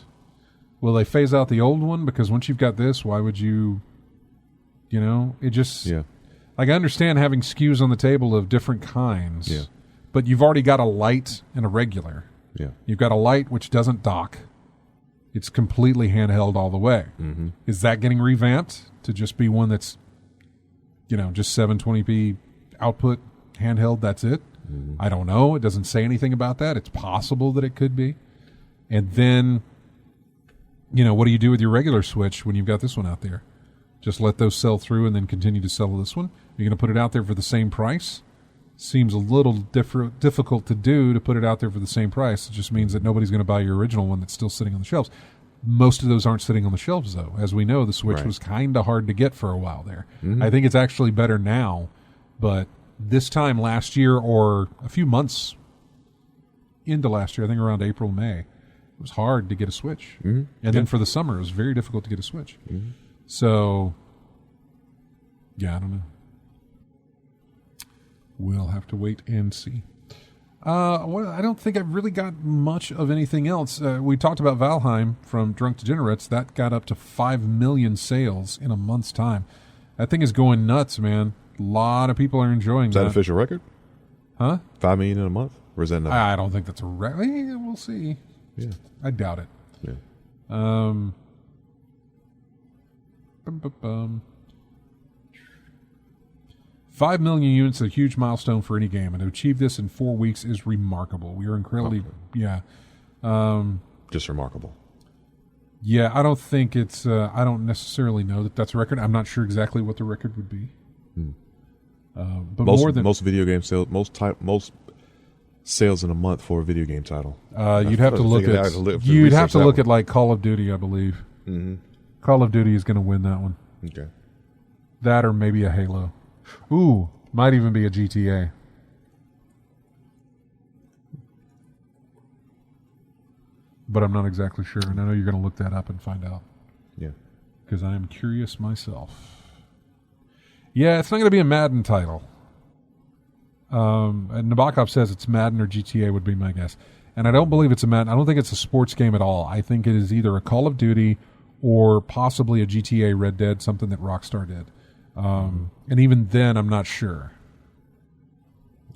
Will they phase out the old one? Because once you've got this, why would you, it just, like, I understand having SKUs on the table of different kinds, but you've already got a light and a regular. You've got a light which doesn't dock. It's completely handheld all the way. Is that getting revamped to just be one that's, just 720p output handheld? That's it? I don't know. It doesn't say anything about that. It's possible that it could be. And then, what do you do with your regular Switch when you've got this one out there? Just let those sell through and then continue to sell this one? You're going to put it out there for the same price? Seems a little difficult to do, to put it out there for the same price. It just means that nobody's going to buy your original one that's still sitting on the shelves. Most of those aren't sitting on the shelves, though. As we know, the Switch was kind of hard to get for a while there. I think it's actually better now, but this time last year, or a few months into last year, I think around April, May, it was hard to get a Switch. And then for the summer, it was very difficult to get a Switch. So, I don't know. We'll have to wait and see. I don't think I've really got much of anything else. We talked about Valheim from Drunk Degenerates. That got up to 5 million sales in a month's time. That thing is going nuts, man. A lot of people are enjoying that. Is that an official record? Huh? 5 million in a month? Or is that not? I don't think that's a record. We'll see. Yeah. I doubt it. Yeah. 5 million units is a huge milestone for any game, and to achieve this in 4 weeks is remarkable. We are incredibly, just remarkable. Yeah, I don't think it's, I don't necessarily know that that's a record. I'm not sure exactly what the record would be. But most video game sales, most sales in a month for a video game title. You'd have to look at like Call of Duty, I believe. Call of Duty is going to win that one. Okay. That or maybe a Halo. Ooh, might even be a GTA. But I'm not exactly sure, and I know you're going to look that up and find out. Yeah. Because I am curious myself. Yeah, it's not going to be a Madden title. And Nabokov says it's Madden or GTA would be my guess. And I don't believe it's a Madden. I don't think it's a sports game at all. I think it is either a Call of Duty or possibly a GTA Red Dead, something that Rockstar did. And even then, I'm not sure.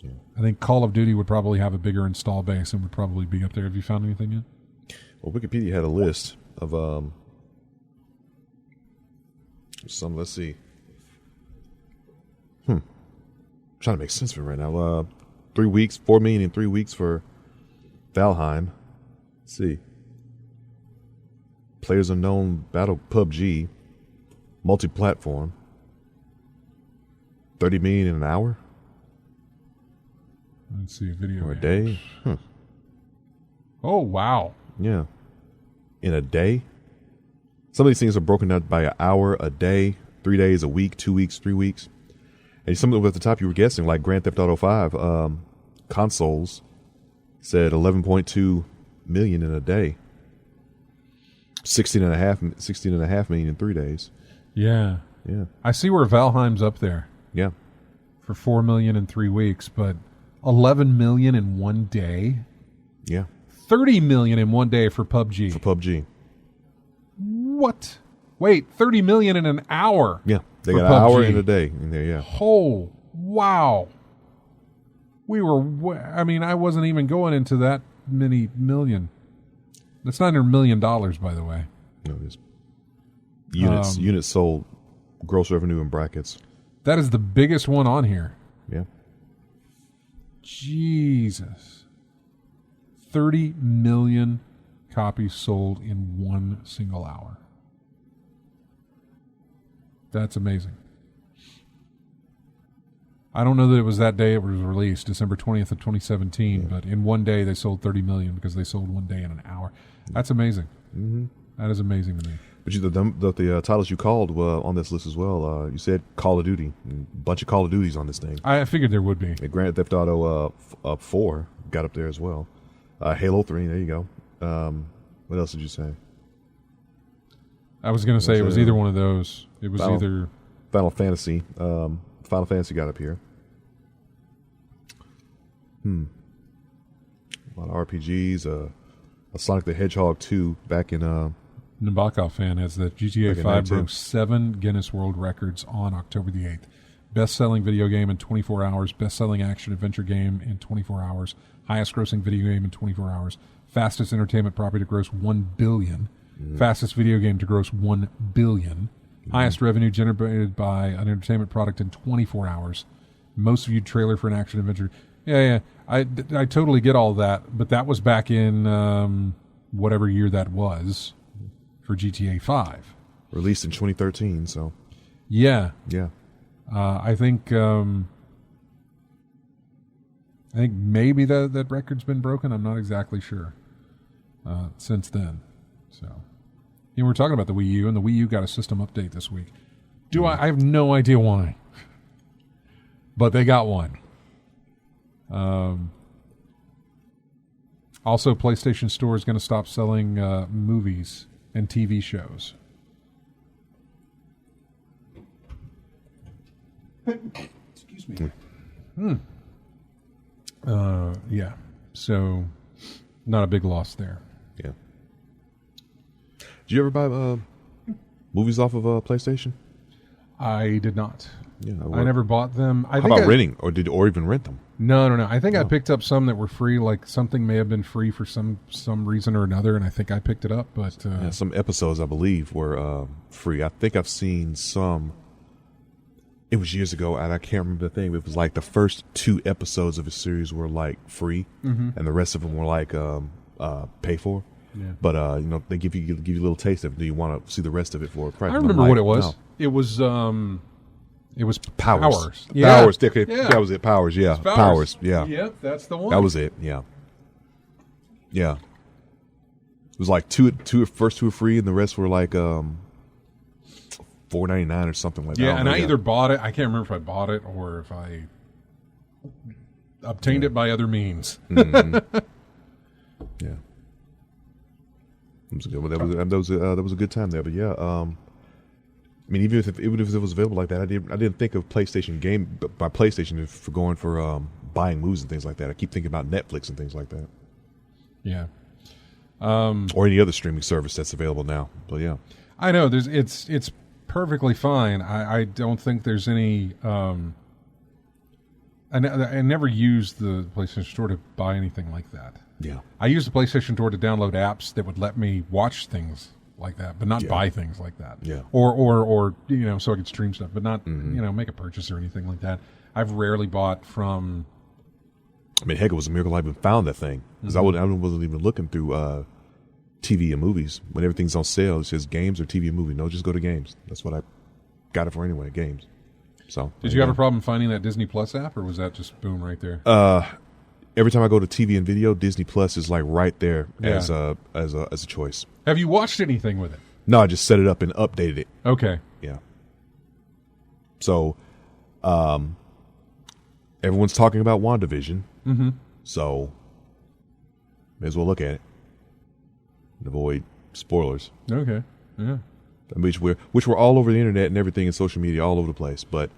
Yeah. I think Call of Duty would probably have a bigger install base and would probably be up there. Have you found anything yet? Well, Wikipedia had a list of some. Let's see. Trying to make sense of it right now. 3 weeks, 4 million in 3 weeks for Valheim. Let's see. Players Unknown Battle PUBG, multi-platform. 30 million in an hour. Let's see, video Or a games. day? Huh. Oh, wow. Yeah. In a day? Some of these things are broken out by an hour, a day, 3 days, a week, 2 weeks, 3 weeks. And some of them at the top you were guessing, like Grand Theft Auto 5, consoles said 11.2 million in a day. 16.5 million in 3 days. Yeah. Yeah. I see where Valheim's up there Yeah. for 4 million in 3 weeks, but 11 million in 1 day? Yeah. 30 million in 1 day for PUBG. For PUBG. What? Wait, 30 million in an hour. Yeah. They for got an hour PUBG. in a day in there, yeah. Oh, wow. We were, I mean, I wasn't even going into that many million. That's $900 million, by the way. No, it's units sold, gross revenue in brackets. That is the biggest one on here. Yeah. Jesus. 30 million copies sold in 1 single hour. That's amazing. I don't know that it was that day it was released, December 20th of 2017, but in 1 day they sold 30 million because they sold 1 day in an hour. That's amazing. Mm-hmm. That is amazing to me. But the titles you called were on this list as well. You said Call of Duty. A bunch of Call of Duties on this thing. I figured there would be. Grand Theft Auto 4 got up there as well. Halo 3, there you go. What else did you say? I was going to say it was either one of those. It was either... Final Fantasy. Final Fantasy got up here. A lot of RPGs. A Sonic the Hedgehog 2 back in... Nabokov fan has that GTA 5 broke 7 Guinness World Records on October the 8th. Best-selling video game in 24 hours. Best-selling action-adventure game in 24 hours. Highest-grossing video game in 24 hours. Fastest entertainment property to gross $1 billion. Fastest video game to gross $1 billion. Highest revenue generated by an entertainment product in 24 hours. Most viewed trailer for an action-adventure. Yeah. I totally get all that, but that was back in whatever year that was for GTA 5. Released in 2013, so... Yeah. Yeah. I think maybe that record's been broken. I'm not exactly sure since then. So, we're talking about the Wii U, and the Wii U got a system update this week. I have no idea why, but they got one. Also, PlayStation Store is going to stop selling movies and TV shows. Excuse me. Yeah. So, not a big loss there. Yeah. Did you ever buy movies off of PlayStation? I did not. Yeah. I never bought them. How about renting, or even rent them? No. I think I picked up some that were free. Like something may have been free for some reason or another, and I think I picked it up. But some episodes I believe were free. I think I've seen some. It was years ago, and I can't remember the thing. It was like the first 2 episodes of a series were like free, and the rest of them were like pay for. Yeah. But they give you a little taste of it. Do you want to see the rest of it for a price? I remember what it was. No. It was Powers. Yeah. Powers. Okay. Yeah. That was it. Powers. Yeah. Powers. Yeah. Yep, that's the one. That was it. Yeah. Yeah. It was like first 2 were free, and the rest were like $4.99 or something like that. Yeah, and I either bought it. I can't remember if I bought it or if I obtained it by other means. Mm-hmm. Yeah. That was good. That was a good time there. But yeah, I mean, even if it was available like that, I didn't think of PlayStation by PlayStation for going for buying movies and things like that. I keep thinking about Netflix and things like that. Yeah. Or any other streaming service that's available now. But yeah, I know it's perfectly fine. I don't think there's any. I never used the PlayStation Store to buy anything like that. Yeah. I used the PlayStation Store to download apps that would let me watch things like that, but not buy things like that. Yeah. Or so I could stream stuff, but not make a purchase or anything like that. I've rarely bought from. I mean, heck, it was a miracle I even found that thing because I wasn't even looking through TV and movies when everything's on sale. It says games or TV and movie. No, just go to games. That's what I got it for anyway. Games. So did you have a problem finding that Disney Plus app, or was that just boom right there? every time I go to TV and video, Disney Plus is like right there Yeah. as a choice. Have you watched anything with it? No, I just set it up and updated it. Okay. Yeah. So, everyone's talking about WandaVision. Mm-hmm. So, may as well look at it and avoid spoilers. Okay. Yeah. Which were all over the internet and everything in social media all over the place. But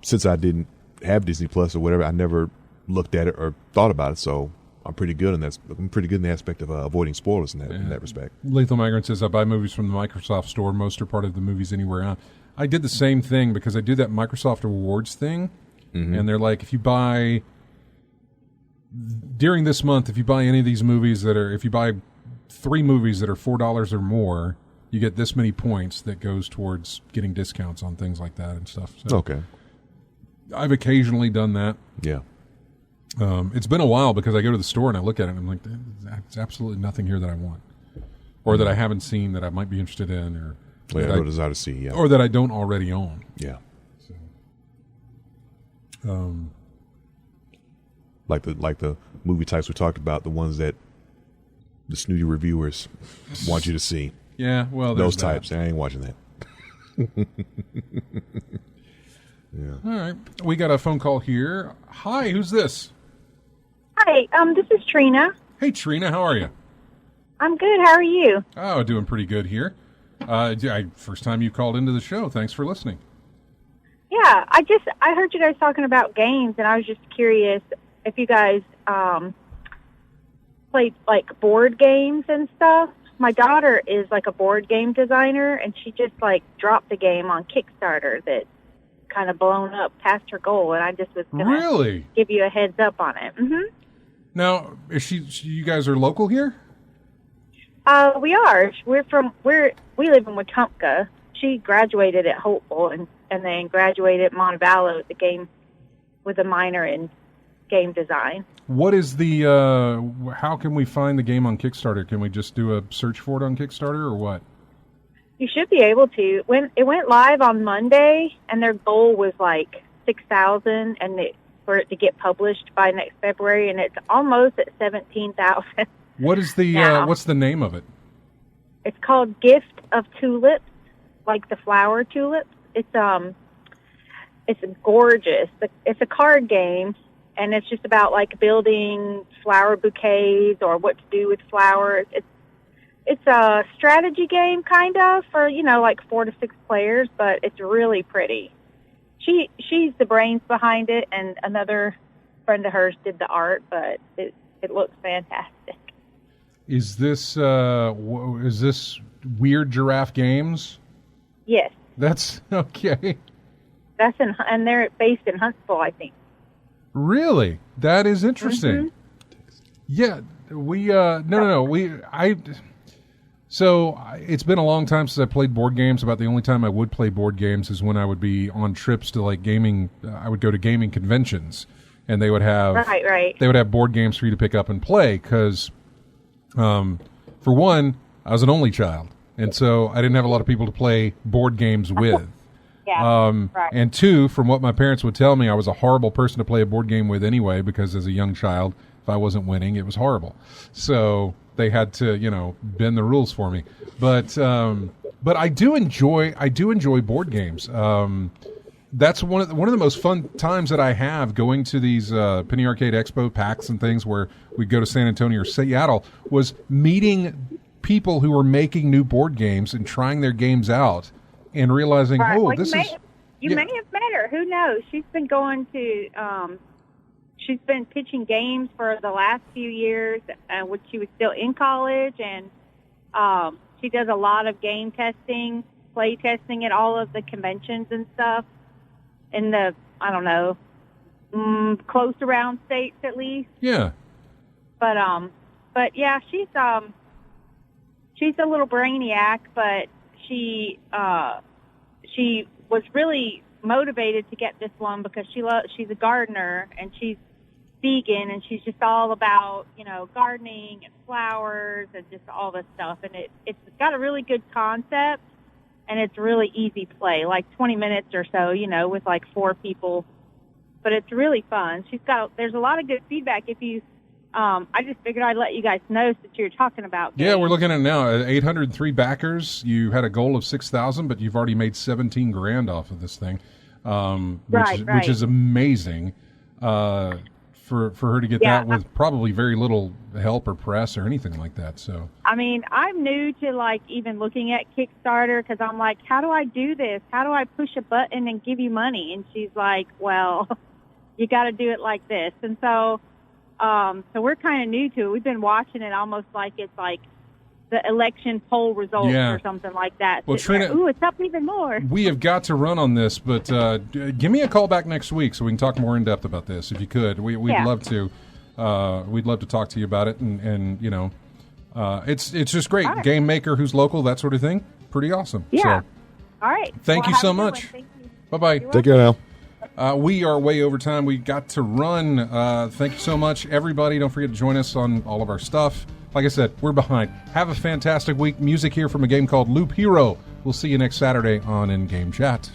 since I didn't have Disney Plus or whatever, I never looked at it or thought about it. So I'm pretty good in that. I'm pretty good in the aspect of avoiding spoilers in that respect. Lethal Migrant says, I buy movies from the Microsoft Store. Most are part of the Movies Anywhere. I did the same thing because I do that Microsoft Rewards thing. Mm-hmm. And they're like, if you buy, during this month, if you buy any of these movies if you buy 3 movies that are $4 or more, you get this many points that goes towards getting discounts on things like that and stuff. So Okay. I've occasionally done that. Yeah. It's been a while because I go to the store and I look at it and I'm like, there's absolutely nothing here that I want. Or that I haven't seen that I might be interested in, or No desire to see. Yeah. or that I don't already own. Yeah. So, like the movie types we talked about, the ones that the snooty reviewers want you to see. yeah, well, there's Those types. I ain't watching that. Yeah. All right. We got a phone call here. Hi, who's this? Hi, this is Trina. Hey, Trina, how are you? I'm good. How are you? Oh, doing pretty good here. First time you called into the show. Thanks for listening. Yeah, I heard you guys talking about games, and I was just curious if you guys played like board games and stuff. My daughter is like a board game designer, and she just like dropped a game on Kickstarter that kind of blown up past her goal, and I just was going to Really? give you a heads up on it. Mm-hmm. Now, is you guys are local here? We are. We live in Wetumpka. She graduated at Hopeful and then graduated at Montevallo with a minor in game design. What is the, how can we find the game on Kickstarter? Can we just do a search for it on Kickstarter or what? You should be able to. When it went live on Monday, and their goal was like 6,000, for it to get published by next February, and it's almost at 17,000. What is the what's the name of it? It's called Gift of Tulips, like the flower tulips. It's gorgeous. It's a card game, and it's just about like building flower bouquets or what to do with flowers. It's a strategy game kind of for, like 4 to 6 players, but it's really pretty. She's the brains behind it, and another friend of hers did the art, but it looks fantastic. Is this Weird Giraffe Games? Yes. That's okay. And they're based in Huntsville, I think. Really? That is interesting. Mm-hmm. Yeah, So it's been a long time since I played board games. About the only time I would play board games is when I would be on trips to like gaming. I would go to gaming conventions, and they would have They would have board games for you to pick up and play. Because, for one, I was an only child, and so I didn't have a lot of people to play board games with. Yeah. And 2, from what my parents would tell me, I was a horrible person to play a board game with anyway. Because as a young child, if I wasn't winning, it was horrible. So they had to, bend the rules for me. But I do enjoy board games. That's one of the most fun times that I have going to these Penny Arcade Expo PAX and things where we go to San Antonio or Seattle, was meeting people who are making new board games and trying their games out and realizing, you may have met her. Who knows? She's been going to. She's been pitching games for the last few years when she was still in college, and she does a lot of game testing, play testing at all of the conventions and stuff in the, close around states at least. Yeah. But yeah, she's a little brainiac, but she was really motivated to get this one because she's a gardener and she's vegan, and she's just all about, gardening and flowers and just all this stuff. And it's got a really good concept, and it's really easy play, like 20 minutes or so, with like 4 people. but it's really fun. There's a lot of good feedback. If you, I just figured I'd let you guys know since you're talking about games. Yeah, we're looking at it now. 803 backers. You had a goal of 6,000, but you've already made 17 grand off of this thing, which is amazing. For her to get that with probably very little help or press or anything like that. So I mean, I'm new to like even looking at Kickstarter because I'm like, how do I do this? How do I push a button and give you money? And she's like, well, you got to do it like this. And so we're kind of new to it. We've been watching it almost like it's like the election poll results or something like that. Well, Trina, ooh, it's up even more. We have got to run on this, but give me a call back next week so we can talk more in depth about this. If you could, we'd love to. We'd love to talk to you about it, and you know, it's just great. Right. Game maker who's local, that sort of thing. Pretty awesome. Yeah. So, all right. Thank you so much. Thank you. Bye-bye. Take care now. We are way over time. We got to run. Thank you so much, everybody. Don't forget to join us on all of our stuff. Like I said, we're behind. Have a fantastic week. Music here from a game called Loop Hero. We'll see you next Saturday on In Game Chat.